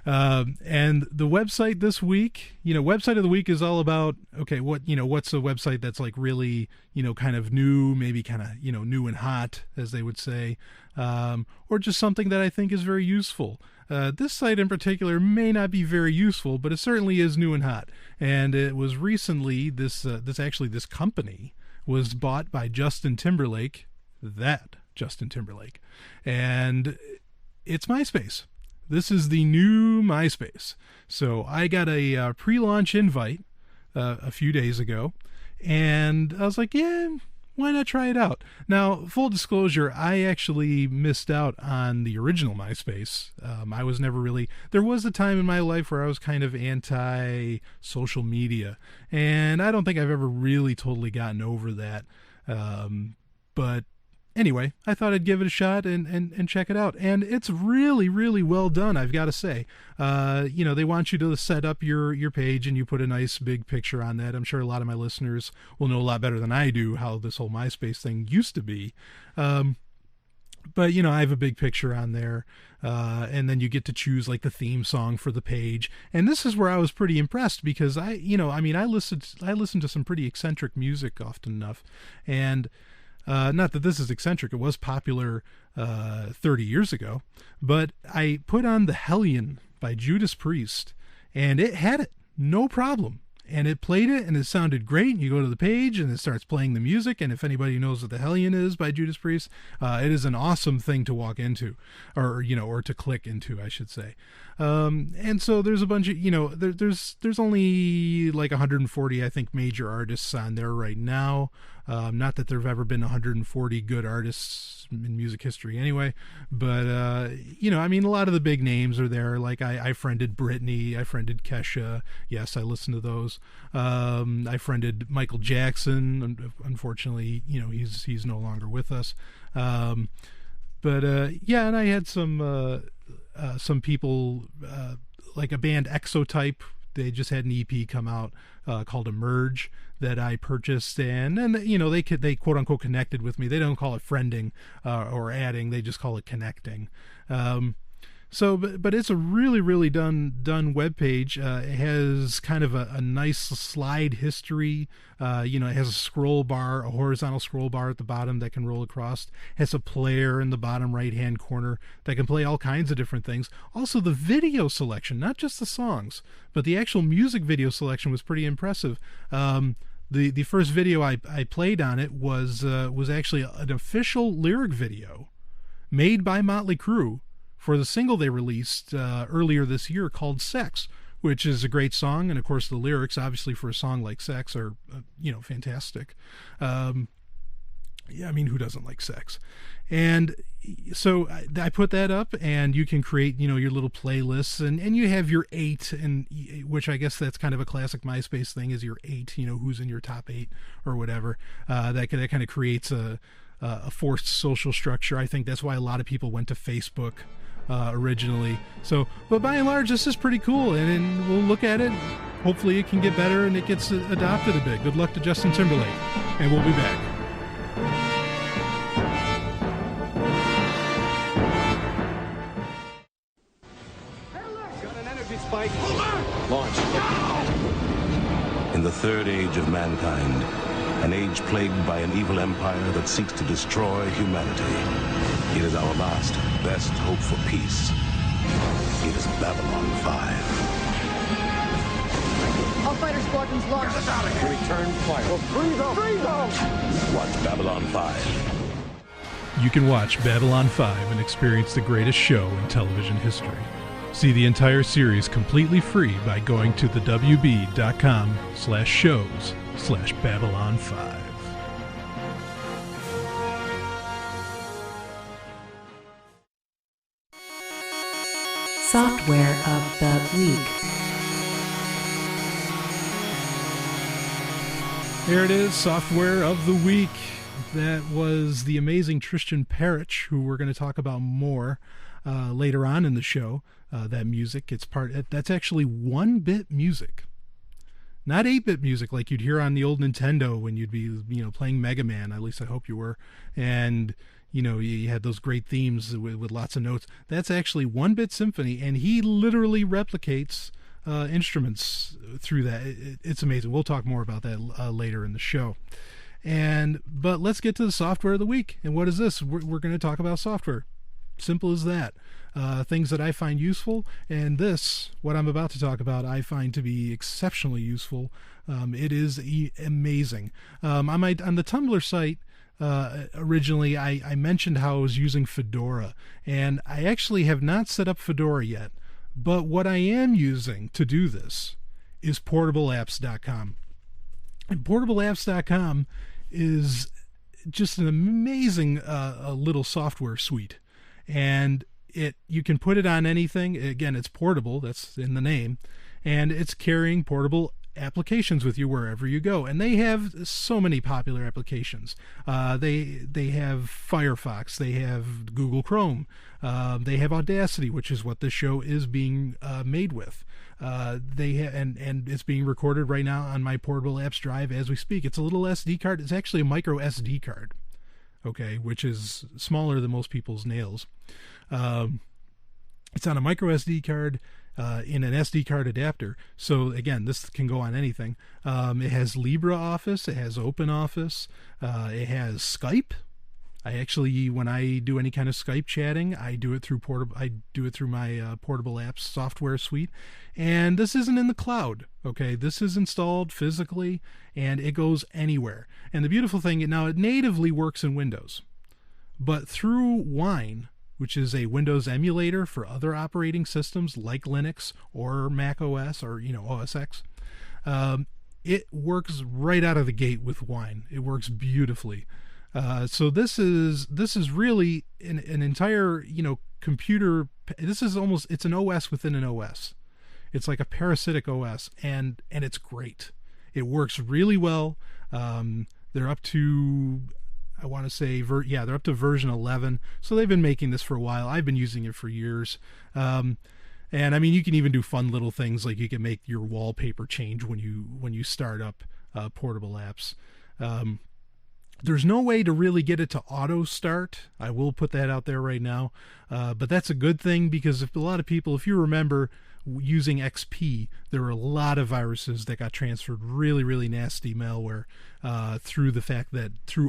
And the website this week, website of the week is all about, okay, what's a website that's like really, kind of new, maybe kind of, new and hot, as they would say, or just something that I think is very useful. This site in particular may not be very useful, but it certainly is new and hot. And it was recently, this company was bought by Justin Timberlake, and it's Myspace. This is the new Myspace. So I got a pre-launch invite a few days ago, and I was like, yeah, why not try it out? Now, full disclosure, I actually missed out on the original Myspace. I was never really... There was a time in my life where I was kind of anti-social media, and I don't think I've ever really totally gotten over that. But anyway, I thought I'd give it a shot and check it out. And it's really, really well done, I've got to say. They want you to set up your page and you put a nice big picture on that. I'm sure a lot of my listeners will know a lot better than I do how this whole MySpace thing used to be. But, I have a big picture on there. And then you get to choose like the theme song for the page. And this is where I was pretty impressed because I listen to some pretty eccentric music often enough. And not that this is eccentric, it was popular 30 years ago, but I put on The Hellion by Judas Priest, and it had it, no problem. and it played it, and it sounded great. You go to the page, and it starts playing the music, and if anybody knows what The Hellion is by Judas Priest, it is an awesome thing to walk into, or to click into, I should say. And so there's a bunch of, there's only like 140, I think, major artists on there right now. Not that there have ever been 140 good artists in music history anyway, but, a lot of the big names are there. Like I friended Britney, I friended Kesha. Yes, I listened to those. I friended Michael Jackson. Unfortunately, he's no longer with us. And I had some people, like a band Exotype. They just had an EP come out called Emerge that I purchased, and they quote unquote connected with me. They don't call it friending or adding; they just call it connecting. But it's a really, really done web page. It has kind of a nice slide history. It has a scroll bar, a horizontal scroll bar at the bottom that can roll across. It has a player in the bottom right-hand corner that can play all kinds of different things. Also, the video selection, not just the songs, but the actual music video selection was pretty impressive. The first video I played on it was actually an official lyric video made by Motley Crue for the single they released earlier this year called Sex, which is a great song. And of course the lyrics, obviously, for a song like Sex are, fantastic. Who doesn't like sex? And so I put that up, and you can create, your little playlists, and you have your 8, and which I guess that's kind of a classic MySpace thing, is your 8, who's in your top 8 or whatever. That kind of creates a forced social structure. I think that's why a lot of people went to Facebook originally. So, but by and large, this is pretty cool, and we'll look at it. Hopefully it can get better and it gets adopted a bit. Good luck to Justin Timberlake, and we'll be back. Got an energy spike. Launch. In the third age of mankind, an age plagued by an evil empire that seeks to destroy humanity. It is our last, best hope for peace. It is Babylon 5. All fighter squadrons launched. Get us out of here. Return fire. Well, freeze them. Watch Babylon 5. You can watch Babylon 5 and experience the greatest show in television history. See the entire series completely free by going to thewb.com/shows/Babylon 5. Software of the Week. There it is, Software of the Week. That was the amazing Tristan Parrish, who we're going to talk about more later on in the show. That music, that's actually 1-bit music. Not 8-bit music like you'd hear on the old Nintendo when you'd be, playing Mega Man. At least I hope you were. And you had those great themes with lots of notes. That's actually 1-bit symphony, and he literally replicates instruments through that. It's amazing. We'll talk more about that later in the show. But let's get to the Software of the Week. And what is this? We're going to talk about software. Simple as that. Things that I find useful, and this, what I'm about to talk about, I find to be exceptionally useful. It is amazing. On the Tumblr site, originally I mentioned how I was using Fedora, and I actually have not set up Fedora yet, but what I am using to do this is portableapps.com. And portableapps.com is just an amazing little software suite, and you can put it on anything. Again, it's portable, that's in the name, and it's carrying portable applications with you wherever you go. And they have so many popular applications. They have Firefox, they have Google Chrome, they have Audacity, which is what this show is being made with. And it's being recorded right now on my portable apps drive as we speak. It's a little SD card. It's actually a micro SD card, okay, which is smaller than most people's nails. It's on a micro SD card in an SD card adapter. So again, this can go on anything. It has LibreOffice, it has OpenOffice, it has Skype, I actually, when I do any kind of Skype chatting, I do it through my portable apps software suite, and this isn't in the cloud. Okay, this is installed physically, and it goes anywhere. And the beautiful thing, now it natively works in Windows, but through Wine, which is a Windows emulator for other operating systems like Linux or Mac OS or OS X, it works right out of the gate with Wine. It works beautifully. So this is really an entire computer. This is almost, it's an OS within an OS. It's like a parasitic OS, and it's great. It works really well. They're up to, I want to say, they're up to version 11. So they've been making this for a while. I've been using it for years. And I mean, you can even do fun little things like you can make your wallpaper change when you start up portable apps. There's no way to really get it to auto start. I will put that out there right now. But that's a good thing, because if you remember using XP, there were a lot of viruses that got transferred, really, really nasty malware through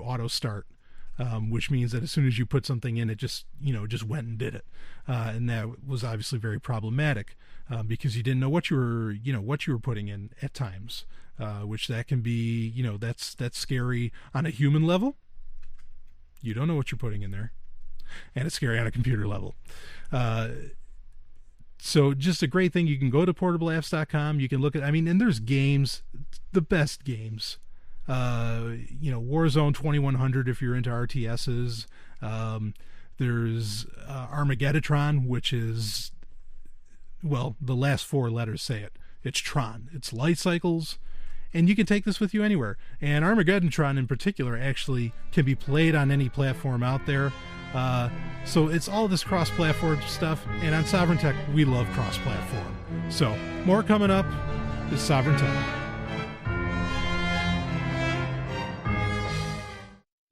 auto start. Which means that as soon as you put something in, it just went and did it. And that was obviously very problematic, because you didn't know what you were putting in at times, which that can be, that's scary on a human level. You don't know what you're putting in there, and it's scary on a computer level. So just a great thing. You can go to portableapps.com. You can look at, and there's games, the best games. Warzone 2100 if you're into RTSs. There's Armageddon, which is, well, the last four letters say it. It's Tron. It's light cycles, and you can take this with you anywhere. And Armageddon in particular actually can be played on any platform out there. So it's all this cross-platform stuff, and on Sovryn Tech, we love cross-platform. So more coming up is Sovryn Tech.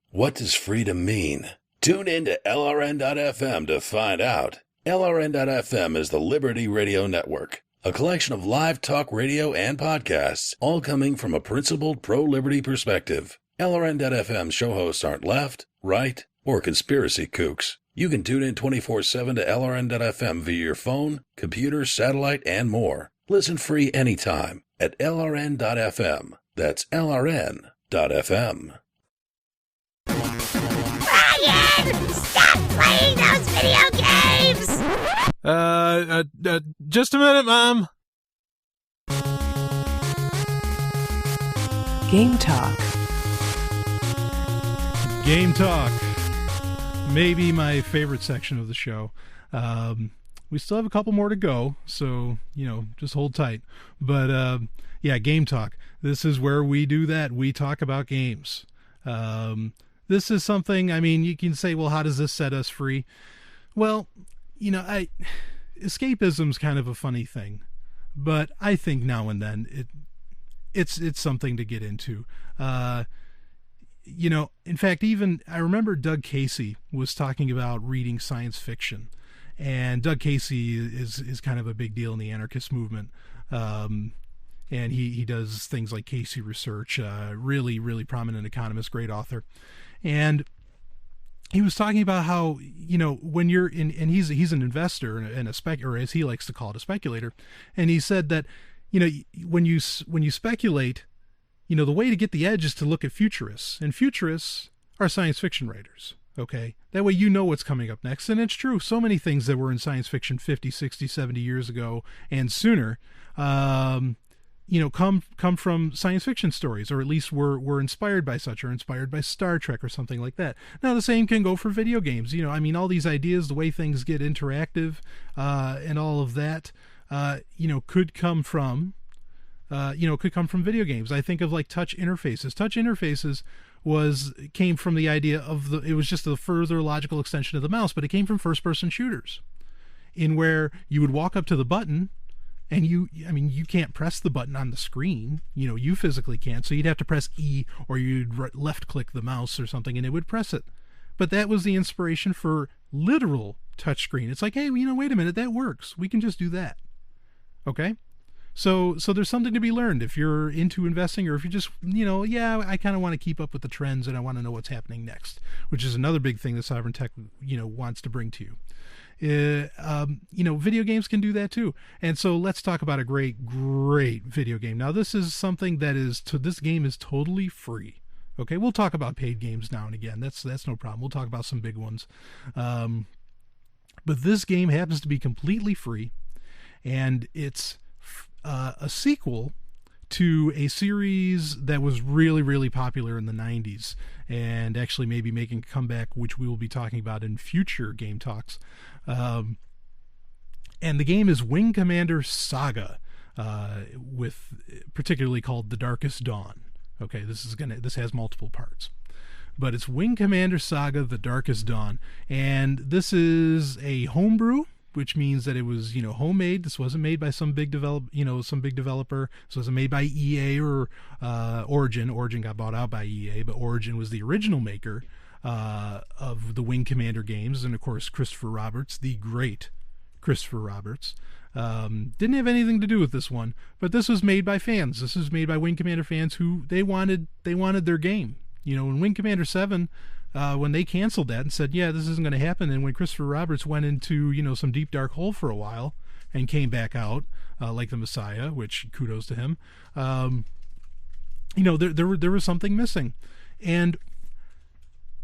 What does freedom mean? Tune in to LRN.FM to find out. LRN.FM is the Liberty Radio Network, a collection of live talk radio and podcasts, all coming from a principled pro-liberty perspective. LRN.FM show hosts aren't left, right, or conspiracy kooks. You can tune in 24/7 to LRN.FM via your phone, computer, satellite, and more. Listen free anytime at LRN.FM. That's LRN.FM. Ryan! Stop playing those video games! Just a minute, Mom. Game Talk. Game Talk. Maybe my favorite section of the show. We still have a couple more to go, so, just hold tight. But, Game Talk. This is where we do that. We talk about games. This is something, you can say, well, how does this set us free? Well, escapism's kind of a funny thing, but I think now and then it's something to get into. In fact, even I remember Doug Casey was talking about reading science fiction, and Doug Casey is kind of a big deal in the anarchist movement. And he does things like Casey Research, really, really prominent economist, great author. And he was talking about how, when you're in, and he's an investor and or as he likes to call it, a speculator. And he said that, when you speculate, the way to get the edge is to look at futurists, and futurists are science fiction writers. Okay. That way, what's coming up next. And it's true. So many things that were in science fiction 50, 60, 70 years ago and sooner, come from science fiction stories, or at least were inspired by such, or inspired by Star Trek or something like that. Now, the same can go for video games. All these ideas, the way things get interactive, and all of that, could come from, video games. I think of like touch interfaces. Touch interfaces came from the idea of it was just a further logical extension of the mouse, but it came from first-person shooters, in where you would walk up to the button. And you can't press the button on the screen. You physically can't. So you'd have to press E, or you'd left-click the mouse or something, and it would press it. But that was the inspiration for literal touchscreen. It's like, hey, wait a minute, that works. We can just do that. Okay? So there's something to be learned if you're into investing, or if you just, I kind of want to keep up with the trends and I want to know what's happening next, which is another big thing that Sovryn Tech, wants to bring to you. Video games can do that too. And so let's talk about a great video game. Now, this is something this game is totally free. Okay, we'll talk about paid games now and again. That's no problem. We'll talk about some big ones. But this game happens to be completely free, and it's a sequel to a series that was really, really popular in the 90s, and actually maybe making a comeback, which we will be talking about in future game talks. And the game is Wing Commander Saga, with particularly called The Darkest Dawn. Okay, this has multiple parts, but it's Wing Commander Saga: The Darkest Dawn, and this is a homebrew, which means that it was, homemade. This wasn't made by some big developer. This wasn't made by EA or Origin. Origin got bought out by EA, but Origin was the original maker of the Wing Commander games, and of course Christopher Roberts, the great Christopher Roberts, didn't have anything to do with this one. But this was made by fans. This was made by Wing Commander fans who they wanted their game. When Wing Commander 7. When they canceled that and said, yeah, this isn't going to happen, and when Christopher Roberts went into, some deep dark hole for a while and came back out like the Messiah, which kudos to him, there was something missing. And,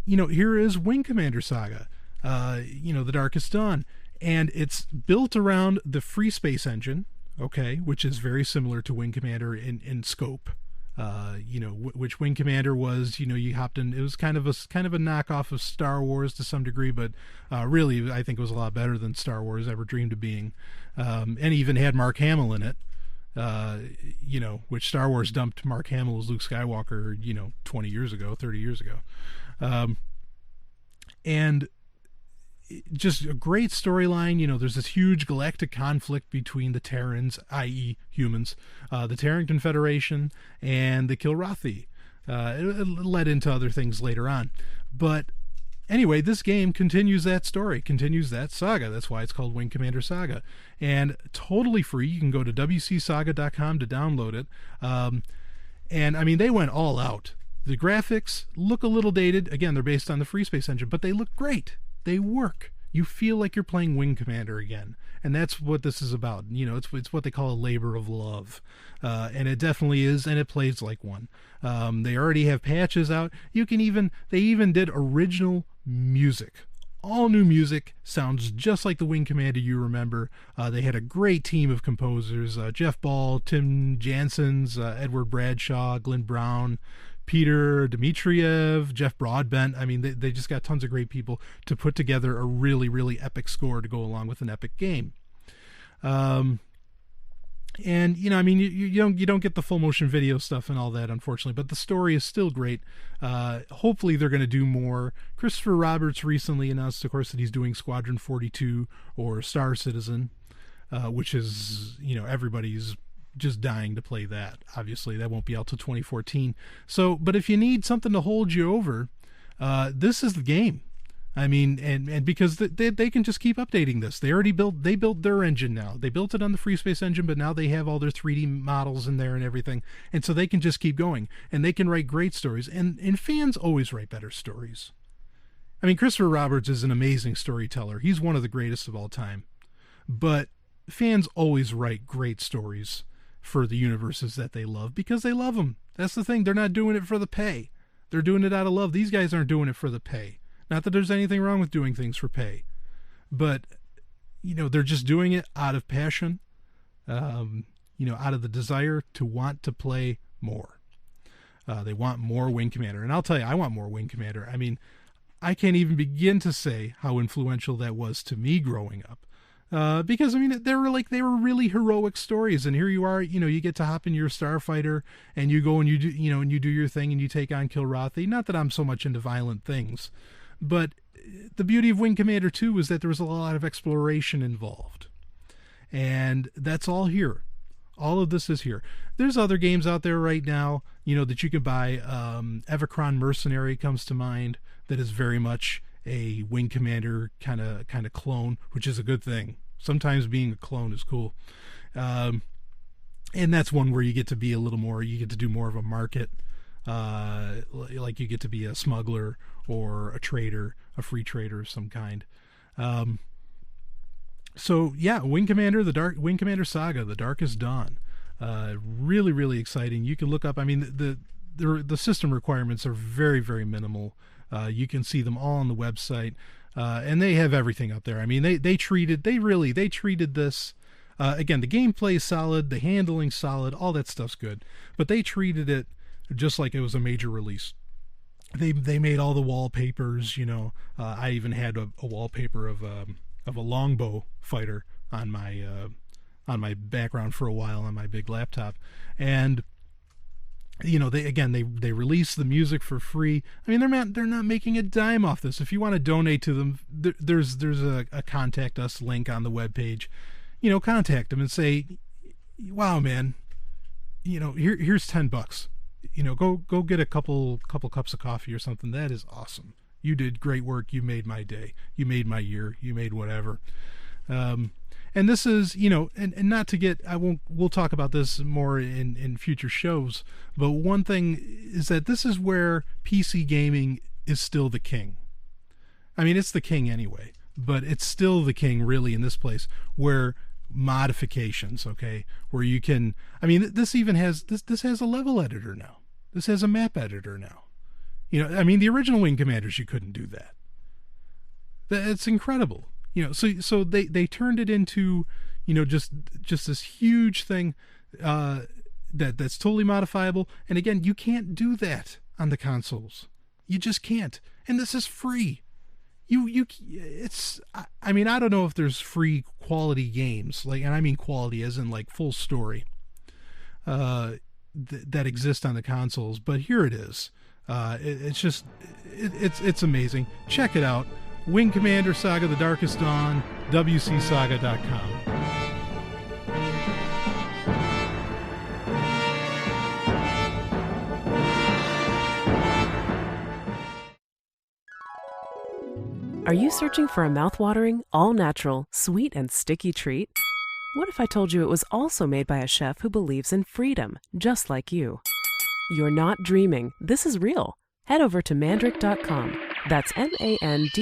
here is Wing Commander Saga, The Darkest Dawn, and it's built around the Free Space engine, okay, which is very similar to Wing Commander in scope. Which Wing Commander was, you hopped in. It was kind of a knockoff of Star Wars to some degree, but really I think it was a lot better than Star Wars ever dreamed of being, and even had Mark Hamill in it, which Star Wars dumped Mark Hamill as Luke Skywalker, 30 years ago, and just a great storyline. There's this huge galactic conflict between the Terrans, i.e. humans, the Terran Confederation, and the Kilrathi. It led into other things later on. But anyway, this game continues that story, continues that saga. That's why it's called Wing Commander Saga. And totally free. You can go to wcsaga.com to download it. And, I mean, they went all out. The graphics look a little dated. Again, they're based on the Free Space engine, but they look great. They work. You feel like you're playing Wing Commander again, and that's what this is about. It's what they call a labor of love, and it definitely is, and it plays like one. They already have patches out. They even did original music. All new music, sounds just like the Wing Commander you remember. They had a great team of composers: Jeff Ball, Tim Janssens, Edward Bradshaw, Glenn Brown, Peter Dmitriev, Jeff Broadbent. I mean, they just got tons of great people to put together a really, really epic score to go along with an epic game. And you don't get the full motion video stuff and all that, unfortunately, but the story is still great. Hopefully they're going to do more. Christopher Roberts recently announced, of course, that he's doing Squadron 42 or Star Citizen, which is, everybody's just dying to play that. Obviously that won't be out till 2014. So, but if you need something to hold you over, this is the game. I mean, and because they can just keep updating this. They built their engine now. They built it on the Free Space engine, but now they have all their 3D models in there and everything. And so they can just keep going, and they can write great stories. And fans always write better stories. I mean, Christopher Roberts is an amazing storyteller. He's one of the greatest of all time. But fans always write great stories for the universes that they love because they love them. That's the thing. They're not doing it for the pay. They're doing it out of love. These guys aren't doing it for the pay. Not that there's anything wrong with doing things for pay, but they're just doing it out of passion, out of the desire to want to play more. They want more Wing Commander, and I'll tell you, I want more Wing Commander. I mean, I can't even begin to say how influential that was to me growing up. Because I mean, they were really heroic stories, and here you are, you get to hop in your starfighter and you go and you do, and you do your thing and you take on Kilrathi. Not that I'm so much into violent things, but the beauty of Wing Commander 2 was that there was a lot of exploration involved, and that's all here. All of this is here. There's other games out there right now, that you can buy. Evacron Mercenary comes to mind. That is very much a Wing Commander kind of clone, which is a good thing. Sometimes being a clone is cool. And And that's one where you get to be a little more, you get to do more of a market, like you get to be a smuggler or a trader, a free trader of some kind. So yeah, Wing Commander Saga, The Darkest Dawn. Really, really exciting. You can look up, I mean, the system requirements are very, very minimal. You can see them all on the website, and they have everything up there. I mean, they treated this, again, the gameplay is solid, the handling's solid, all that stuff's good, but they treated it just like it was a major release. They made all the wallpapers, you know. I even had a wallpaper of a longbow fighter on my background for a while on my big laptop. And you know, they release the music for free. I mean, they're not making a dime off this. If you want to donate to them, there's a contact us link on the webpage. You know, contact them and say, wow, man, you know, here's $10. You know, go get a couple cups of coffee or something. That is awesome. You did great work. You made my day. You made my year. You made whatever. And this is, you know, and not to get, we'll talk about this more in future shows, but one thing is that this is where PC gaming is still the king. I mean, it's the king anyway, but it's still the king really in this place where modifications, okay, where you can, I mean, this even has, this has a level editor now. This has a map editor now. You know, I mean, the original Wing Commanders, you couldn't do that. It's incredible. You know, so they turned it into, you know, just this huge thing that's totally modifiable. And again, you can't do that on the consoles. You just can't. And this is free. It's, I mean, I don't know if there's free quality games, like, and I mean quality as in like full story, that exist on the consoles, but here it is. It's just, it's amazing. Check it out. Wing Commander Saga, The Darkest Dawn, WCSaga.com. Are you searching for a mouthwatering, all-natural, sweet and sticky treat? What if I told you it was also made by a chef who believes in freedom, just like you? You're not dreaming. This is real. Head over to mandrick.com. That's MANDRIK.com.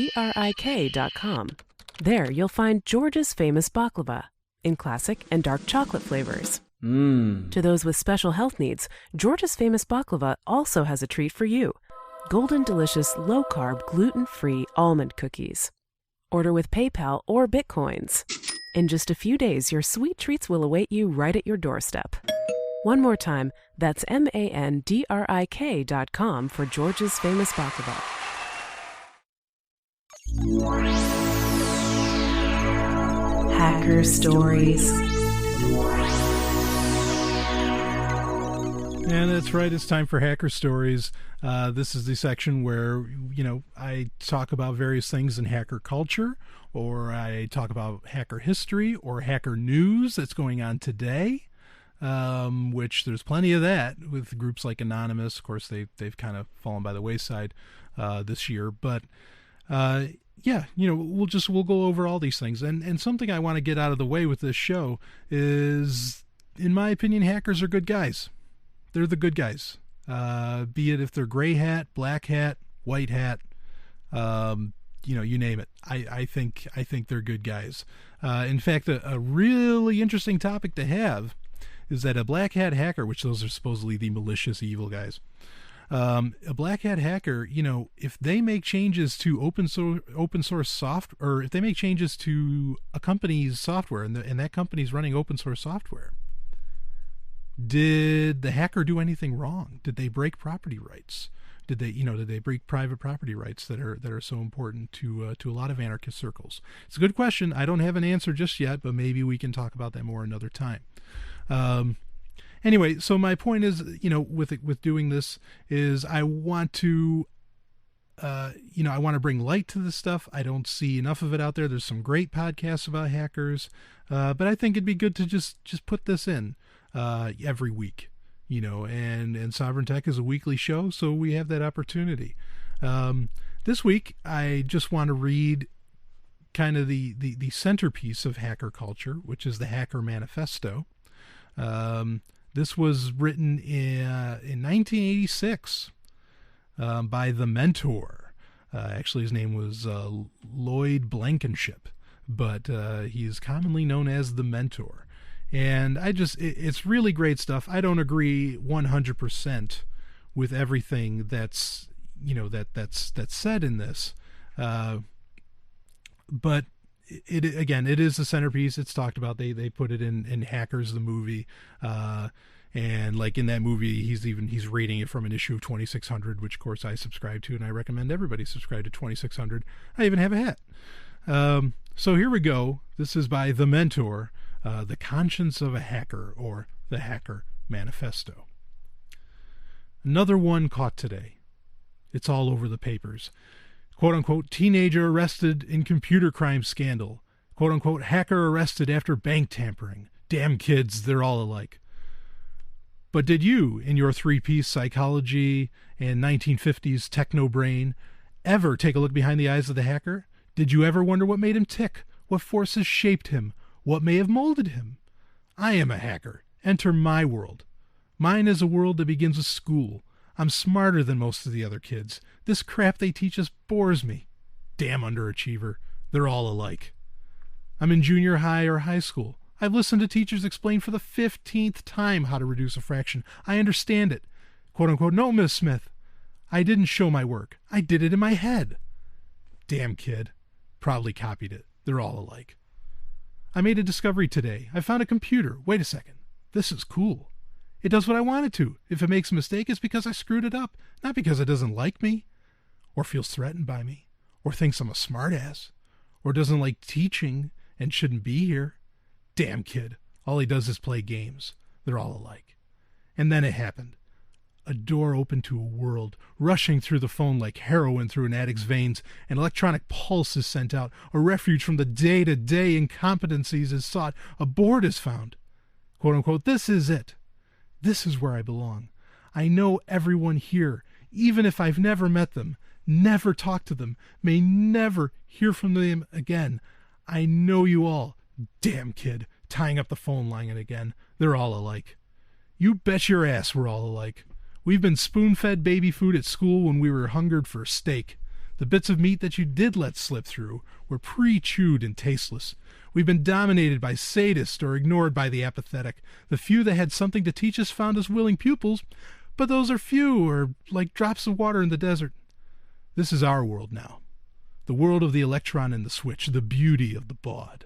There you'll find George's famous baklava in classic and dark chocolate flavors. To those with special health needs, George's famous baklava also has a treat for you. Golden delicious low-carb gluten-free almond cookies. Order with PayPal or Bitcoins. In just a few days, your sweet treats will await you right at your doorstep. One more time, that's MANDRIK.com for George's famous baklava. Hacker Stories. Yeah, that's right. It's time for Hacker Stories. This is the section where, you know, I talk about various things in hacker culture, or I talk about hacker history or hacker news that's going on today, which there's plenty of that with groups like Anonymous. Of course, they've kind of fallen by the wayside this year, but yeah, you know, we'll go over all these things. And something I want to get out of the way with this show is, in my opinion, hackers are good guys. They're the good guys. Be it if they're gray hat, black hat, white hat, you know, you name it. I think they're good guys. In fact, a really interesting topic to have is that a black hat hacker, which those are supposedly the malicious evil guys, a black hat hacker, you know, if they make changes to open source software, or if they make changes to a company's software and that company's running open source software, did the hacker do anything wrong? Did they break property rights? Did they break private property rights that are so important to a lot of anarchist circles? It's a good question. I don't have an answer just yet, but maybe we can talk about that more another time. Anyway, so my point is, you know, with doing this is I want to, you know, I want to bring light to this stuff. I don't see enough of it out there. There's some great podcasts about hackers, but I think it'd be good to just put this in every week, you know, and Sovryn Tech is a weekly show, so we have that opportunity. This week, I just want to read kind of the centerpiece of hacker culture, which is the Hacker Manifesto. This was written in 1986 by the Mentor. Actually, his name was Lloyd Blankenship, but he's commonly known as the Mentor. And it's really great stuff. I don't agree 100% with everything that's said in this, but it is a centerpiece. It's talked about. They put it in Hackers, the movie, and like in that movie, he's rating it from an issue of 2600, which of course I subscribe to, and I recommend everybody subscribe to 2600. I even have a hat. So here we go. This is by the Mentor, The Conscience of a Hacker, or the Hacker Manifesto. Another one caught today. It's all over the papers. Quote unquote, teenager arrested in computer crime scandal. Quote unquote, hacker arrested after bank tampering. Damn kids, they're all alike. But did you, in your three-piece psychology and 1950s techno brain, ever take a look behind the eyes of the hacker? Did you ever wonder what made him tick? What forces shaped him? What may have molded him? I am a hacker. Enter my world. Mine is a world that begins with school. I'm smarter than most of the other kids. This crap they teach us bores me. Damn underachiever. They're all alike. I'm in junior high or high school. I've listened to teachers explain for the 15th time how to reduce a fraction. I understand it. Quote unquote, no, Miss Smith. I didn't show my work. I did it in my head. Damn kid. Probably copied it. They're all alike. I made a discovery today. I found a computer. Wait a second. This is cool. It does what I want it to. If it makes a mistake, it's because I screwed it up, not because it doesn't like me, or feels threatened by me, or thinks I'm a smartass, or doesn't like teaching and shouldn't be here. Damn kid. All he does is play games. They're all alike. And then it happened. A door opened to a world, rushing through the phone like heroin through an addict's veins. An electronic pulse is sent out. A refuge from the day-to-day incompetencies is sought. A board is found. Quote unquote, this is it. This is where I belong. I know everyone here, even if I've never met them, never talked to them, may never hear from them again. I know you all. Damn kid, tying up the phone line again. They're all alike. You bet your ass we're all alike. We've been spoon-fed baby food at school when we were hungered for steak. The bits of meat that you did let slip through were pre-chewed and tasteless. We've been dominated by sadists or ignored by the apathetic. The few that had something to teach us found us willing pupils, but those are few, or like drops of water in the desert. This is our world now. The world of the electron and the switch, the beauty of the baud.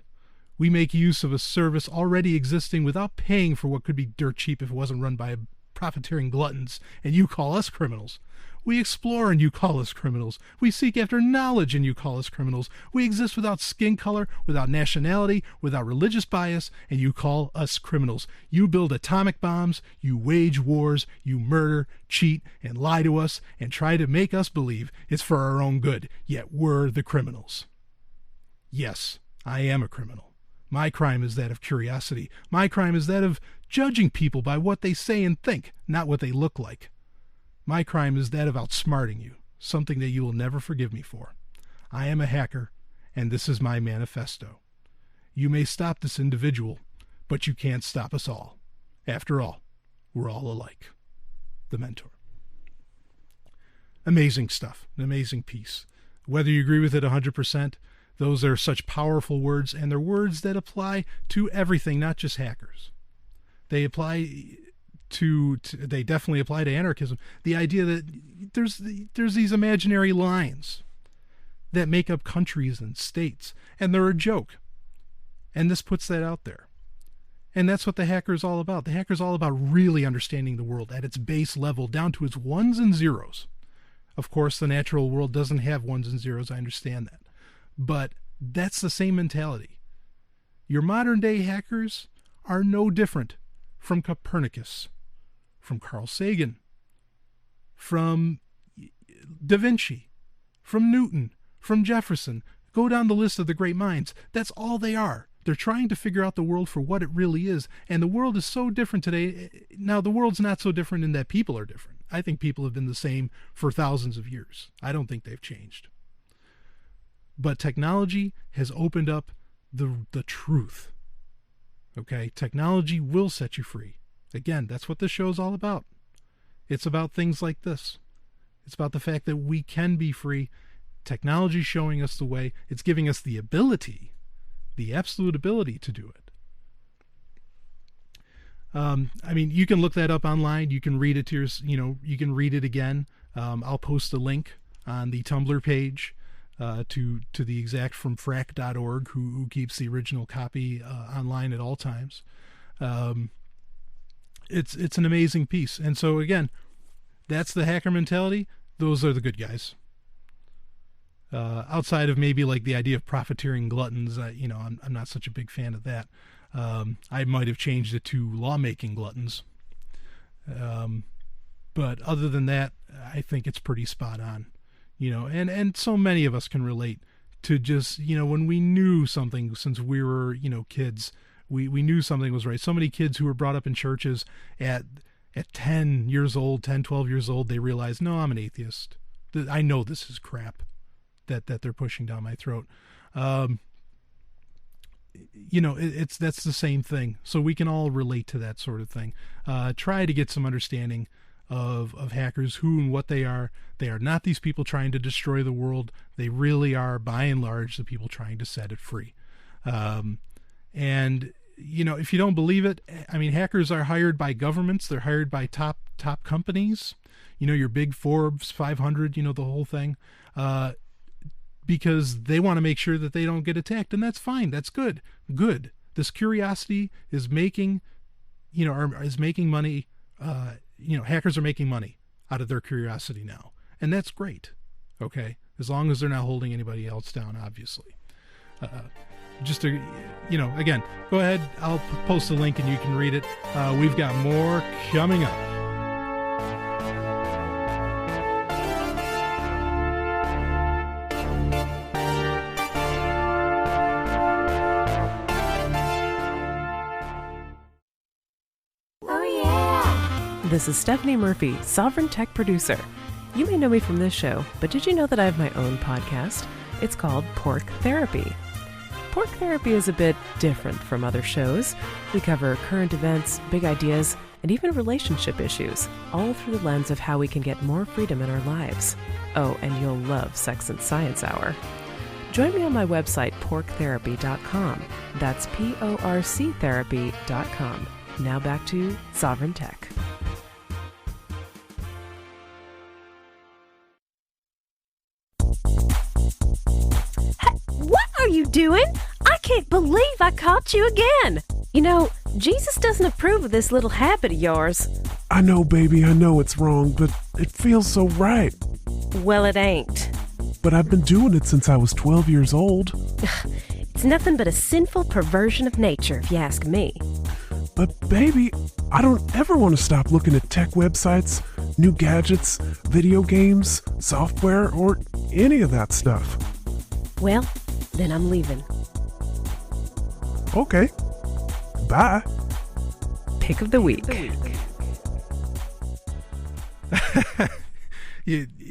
We make use of a service already existing without paying for what could be dirt cheap if it wasn't run by profiteering gluttons, and you call us criminals. We explore and you call us criminals. We seek after knowledge and you call us criminals. We exist without skin color, without nationality, without religious bias, and you call us criminals. You build atomic bombs, you wage wars, you murder, cheat, and lie to us, and try to make us believe it's for our own good, yet we're the criminals. Yes, I am a criminal. My crime is that of curiosity. My crime is that of judging people by what they say and think, not what they look like. My crime is that of outsmarting you, something that you will never forgive me for. I am a hacker, and this is my manifesto. You may stop this individual, but you can't stop us all. After all, we're all alike. The Mentor. Amazing stuff, an amazing piece. Whether you agree with it 100%, those are such powerful words, and they're words that apply to everything, not just hackers. They definitely apply to anarchism. The idea that there's these imaginary lines that make up countries and states, and they're a joke. And this puts that out there. And that's what the hacker is all about. The hacker is all about really understanding the world at its base level, down to its ones and zeros. Of course, the natural world doesn't have ones and zeros. I understand that. But that's the same mentality. Your modern day hackers are no different from Copernicus, from Carl Sagan, from Da Vinci, from Newton, from Jefferson. Go down the list of the great minds. That's all they are. They're trying to figure out the world for what it really is. And the world is so different today. Now, the world's not so different in that people are different. I think people have been the same for thousands of years. I don't think they've changed. But technology has opened up the truth. Okay, technology will set you free. Again, that's what this show is all about. It's about things like this. It's about the fact that we can be free. Technology showing us the way. It's giving us the ability, the absolute ability to do it. I mean, you can look that up online. You can read it you can read it again. I'll post a link on the Tumblr page to the exec from frack.org who keeps the original copy online at all times. It's an amazing piece. And so again, that's the hacker mentality. Those are the good guys. Outside of maybe like the idea of profiteering gluttons, I'm not such a big fan of that. I might have changed it to lawmaking gluttons. But other than that, I think it's pretty spot on. And so many of us can relate to just, when we knew something since we were, kids, we knew something was right. So many kids who were brought up in churches at 10 years old, 10, 12 years old, they realize, no, I'm an atheist. I know this is crap that they're pushing down my throat. That's the same thing. So we can all relate to that sort of thing. Try to get some understanding of hackers, who and what they are. They are not these people trying to destroy the world. They really are, by and large, the people trying to set it free. And if you don't believe it, I mean, hackers are hired by governments. They're hired by top companies, your big Forbes 500, the whole thing, because they want to make sure that they don't get attacked. And that's fine. That's good. Good. This curiosity is making, is making money. Hackers are making money out of their curiosity now. And that's great. Okay. As long as they're not holding anybody else down, obviously. Just to, again, go ahead. I'll post a link and you can read it. We've got more coming up. This is Stephanie Murphy, Sovryn Tech producer. You may know me from this show, but did you know that I have my own podcast? It's called Pork Therapy. Pork Therapy is a bit different from other shows. We cover current events, big ideas, and even relationship issues, all through the lens of how we can get more freedom in our lives. Oh, and you'll love Sex and Science Hour. Join me on my website, porktherapy.com. That's porctherapy.com. Now back to Sovryn Tech. What are you doing? I can't believe I caught you again. Jesus doesn't approve of this little habit of yours. I know, baby, I know it's wrong, but it feels so right. Well, it ain't. But I've been doing it since I was 12 years old. It's nothing but a sinful perversion of nature, if you ask me. But baby, I don't ever want to stop looking at tech websites, new gadgets, video games, software, or any of that stuff. Well, then I'm leaving. Okay. Bye. Pick of the week.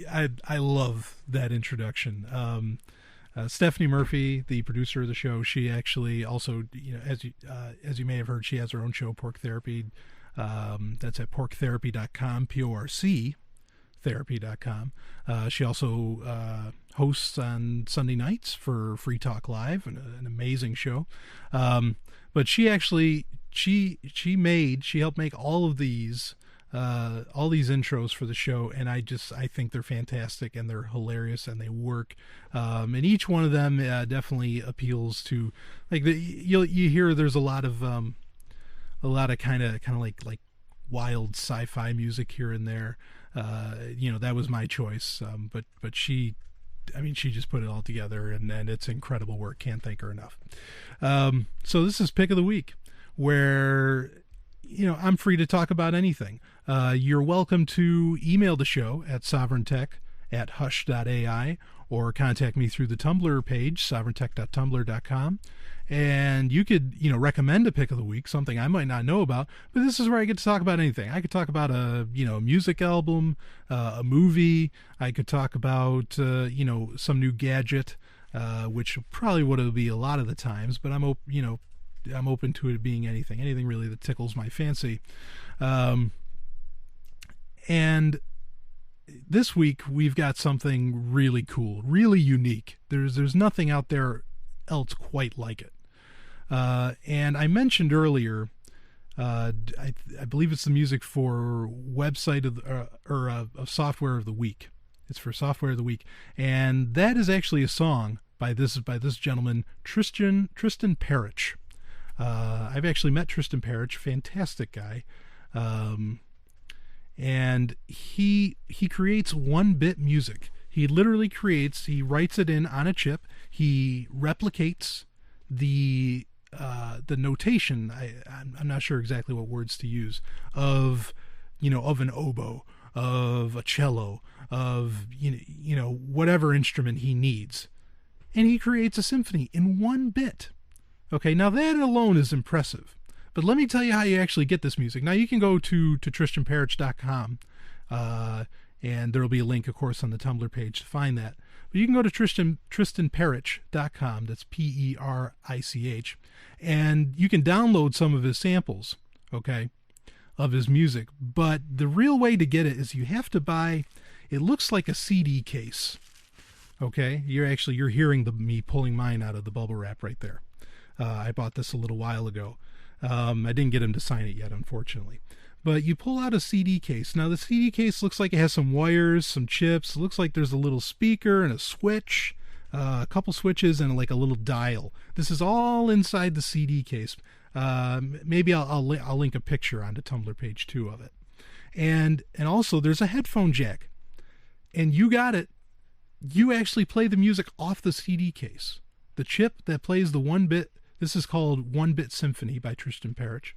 I love that introduction. Stephanie Murphy, the producer of the show, she actually also, as you may have heard, she has her own show, Pork Therapy. That's at porktherapy.com, PORC therapy.com. She also hosts on Sunday nights for Free Talk Live, an amazing show. But she actually she helped make all these intros for the show, and I think they're fantastic and they're hilarious and they work. And each one of them definitely appeals to, like, you hear there's a lot of kind of like wild sci-fi music here and there. That was my choice. But she just put it all together, and it's incredible work. Can't thank her enough. So this is Pick of the Week, where I'm free to talk about anything. You're welcome to email the show at sovryntech@hush.ai, or contact me through the Tumblr page, sovryntech.tumblr.com. And you could, recommend a pick of the week, something I might not know about, but this is where I get to talk about anything. I could talk about a music album, a movie. I could talk about, some new gadget, which probably would be a lot of the times, but I'm I'm open to it being anything really that tickles my fancy. And this week we've got something really cool, really unique. There's nothing out there else quite like it. And I mentioned earlier, I believe it's the music for website of software of the week. It's for software of the week, and that is actually a song by this gentleman, Tristan Parrish. I've actually met Tristan Parrish, fantastic guy, and he creates 1-bit music. He literally he writes it in on a chip. He replicates the notation. I'm not sure exactly what words to use of an oboe, of a cello, of whatever instrument he needs, and he creates a symphony in 1 bit. Okay, now that alone is impressive. But let me tell you how you actually get this music. Now you can go to tristanparrish.com, and there will be a link, of course, on the Tumblr page to find that. But you can go to tristanparrish.com. That's P-E-R-I-C-H, and you can download some of his samples, okay, of his music. But the real way to get it is you have to buy. It looks like a CD case. Okay, you're hearing me pulling mine out of the bubble wrap right there. I bought this a little while ago. I didn't get him to sign it yet, unfortunately. But you pull out a CD case. Now the CD case looks like it has some wires, some chips. It looks like there's a little speaker and a switch, a couple switches, and like a little dial. This is all inside the CD case. Maybe I'll link a picture on the Tumblr page too of it. And also there's a headphone jack. And you got it. You actually play the music off the CD case. The chip that plays the 1-bit, this is called 1-Bit Symphony by Tristan Parrish.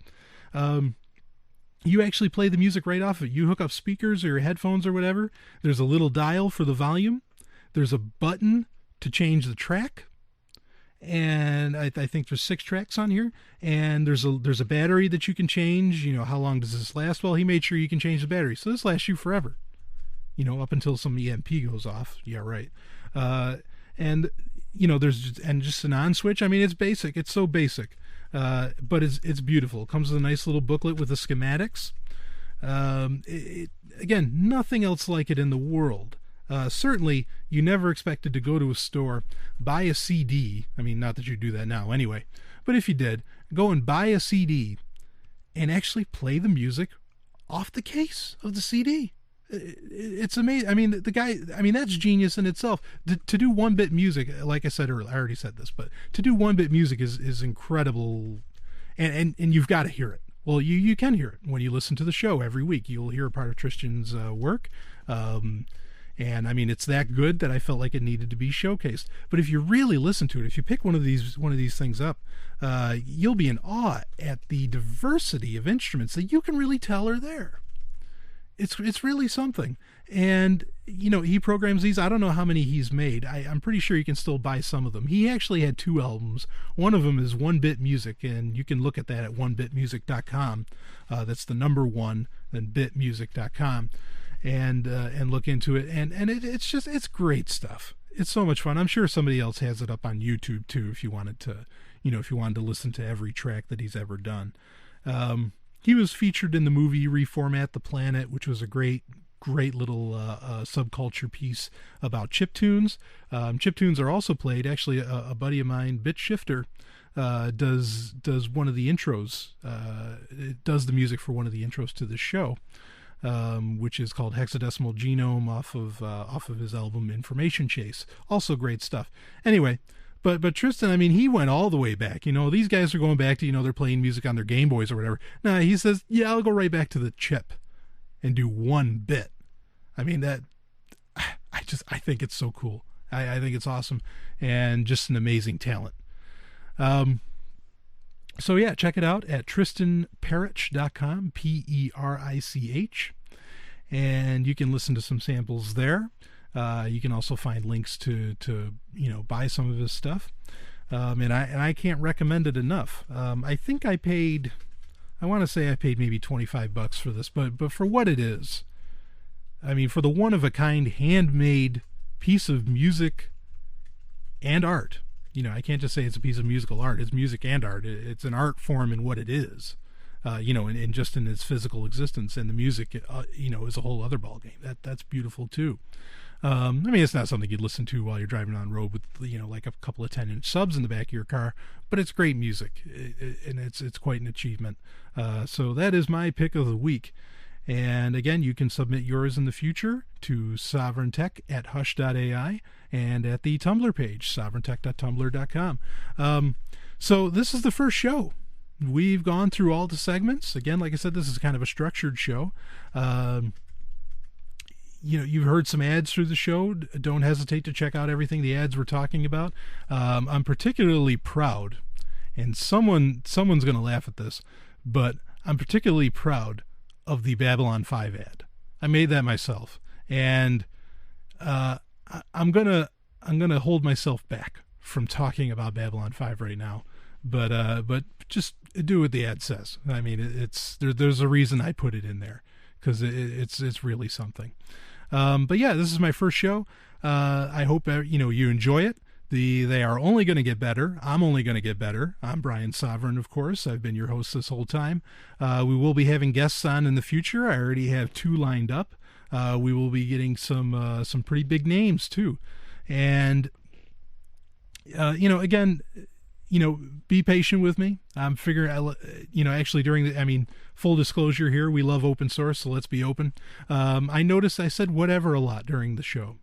You actually play the music right off of it. You hook up speakers or your headphones or whatever. There's a little dial for the volume. There's a button to change the track. And I think there's 6 tracks on here. And there's a battery that you can change. How long does this last? Well, he made sure you can change the battery. So this lasts you forever. Up until some EMP goes off. Yeah, right. And there's just an on switch. I mean, it's basic. It's so basic. But it's beautiful. It comes with a nice little booklet with the schematics. Again, nothing else like it in the world. Certainly, you never expected to go to a store, buy a CD. I mean, not that you do that now anyway. But if you did, go and buy a CD and actually play the music off the case of the CD. It's amazing. I mean, the guy, that's genius in itself. To do 1-bit music, like I said earlier, I already said this, but to do 1-bit music is incredible, and you've got to hear it. Well, you can hear it when you listen to the show every week. You'll hear a part of Tristan's work, and I mean, it's that good that I felt like it needed to be showcased. But if you really listen to it, if you pick one of these things up, you'll be in awe at the diversity of instruments that you can really tell are there. It's really something. And, he programs these. I don't know how many he's made. I'm pretty sure you can still buy some of them. He actually had 2 albums. One of them is 1-Bit Music, and you can look at that at 1bitmusic.com. That's the number 1, then bitmusic.com, and look into it. And it's great stuff. It's so much fun. I'm sure somebody else has it up on YouTube too, if you wanted to listen to every track that he's ever done. He was featured in the movie Reformat the Planet, which was a great little subculture piece about chiptunes. Chiptunes are also played. Actually, a buddy of mine, BitShifter, does one of the intros. It does the music for one of the intros to the show, which is called Hexadecimal Genome off of his album Information Chase. Also great stuff. Anyway. But Tristan, I mean, he went all the way back. These guys are going back to, they're playing music on their Game Boys or whatever. Nah, he says, yeah, I'll go right back to the chip and do 1 bit. I mean, I think it's so cool. I think it's awesome and just an amazing talent. So yeah, check it out at tristanparrish.com, P-E-R-I-C-H. And you can listen to some samples there. You can also find links to buy some of his stuff, and I can't recommend it enough. I think I want to say I paid maybe $25 for this, but for what it is, I mean, for the one of a kind handmade piece of music and art, I can't just say it's a piece of musical art. It's music and art. It's an art form in what it is, and just in its physical existence. And the music, is a whole other ballgame. That's beautiful too. It's not something you'd listen to while you're driving on the road with, like a couple of 10-inch subs in the back of your car, but it's great music, and it's quite an achievement. So that is my pick of the week. And again, you can submit yours in the future to Sovryn Tech at hush.ai and at the Tumblr page, sovryntech.tumblr.com. So this is the first show. We've gone through all the segments. Again, like I said, this is kind of a structured show. You've heard some ads through the show. Don't hesitate to check out everything the ads we're talking about. I'm particularly proud, and someone's going to laugh at this, but I'm particularly proud of the Babylon 5 ad. I made that myself, and I'm gonna hold myself back from talking about Babylon 5 right now, but just do what the ad says. I mean, there's a reason I put it in there, because it's really something. But yeah, this is my first show. I hope you enjoy it. They are only going to get better. I'm only going to get better. I'm Brian Sovryn, of course. I've been your host this whole time. We will be having guests on in the future. I already have 2 lined up. We will be getting some pretty big names too. And again, be patient with me. I'm figuring, actually full disclosure here, we love open source, so let's be open. I noticed I said whatever a lot during the show,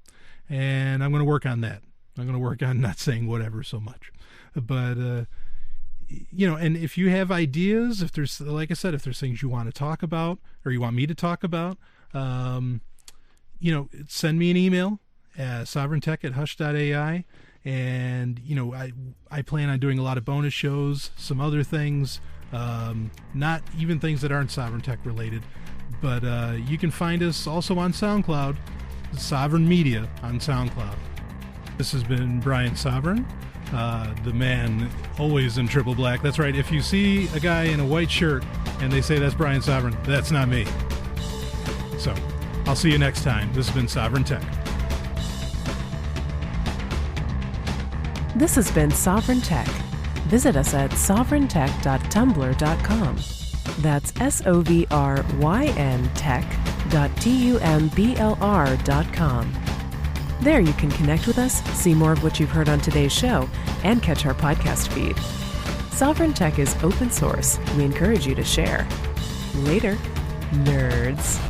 and I'm going to work on that. I'm going to work on not saying whatever so much. But, and if you have ideas, if there's things you want to talk about or you want me to talk about, send me an email at sovryntech@hush.ai. And, I plan on doing a lot of bonus shows, some other things, not even things that aren't Sovryn Tech related. But you can find us also on SoundCloud, Sovryn Media on SoundCloud. This has been Brian Sovryn, the man always in triple black. That's right. If you see a guy in a white shirt and they say that's Brian Sovryn, that's not me. So I'll see you next time. This has been Sovryn Tech. This has been Sovryn Tech. Visit us at sovryntech.tumblr.com. That's SOVRYN tech.tumblr.com. There you can connect with us, see more of what you've heard on today's show, and catch our podcast feed. Sovryn Tech is open source. We encourage you to share. Later, nerds.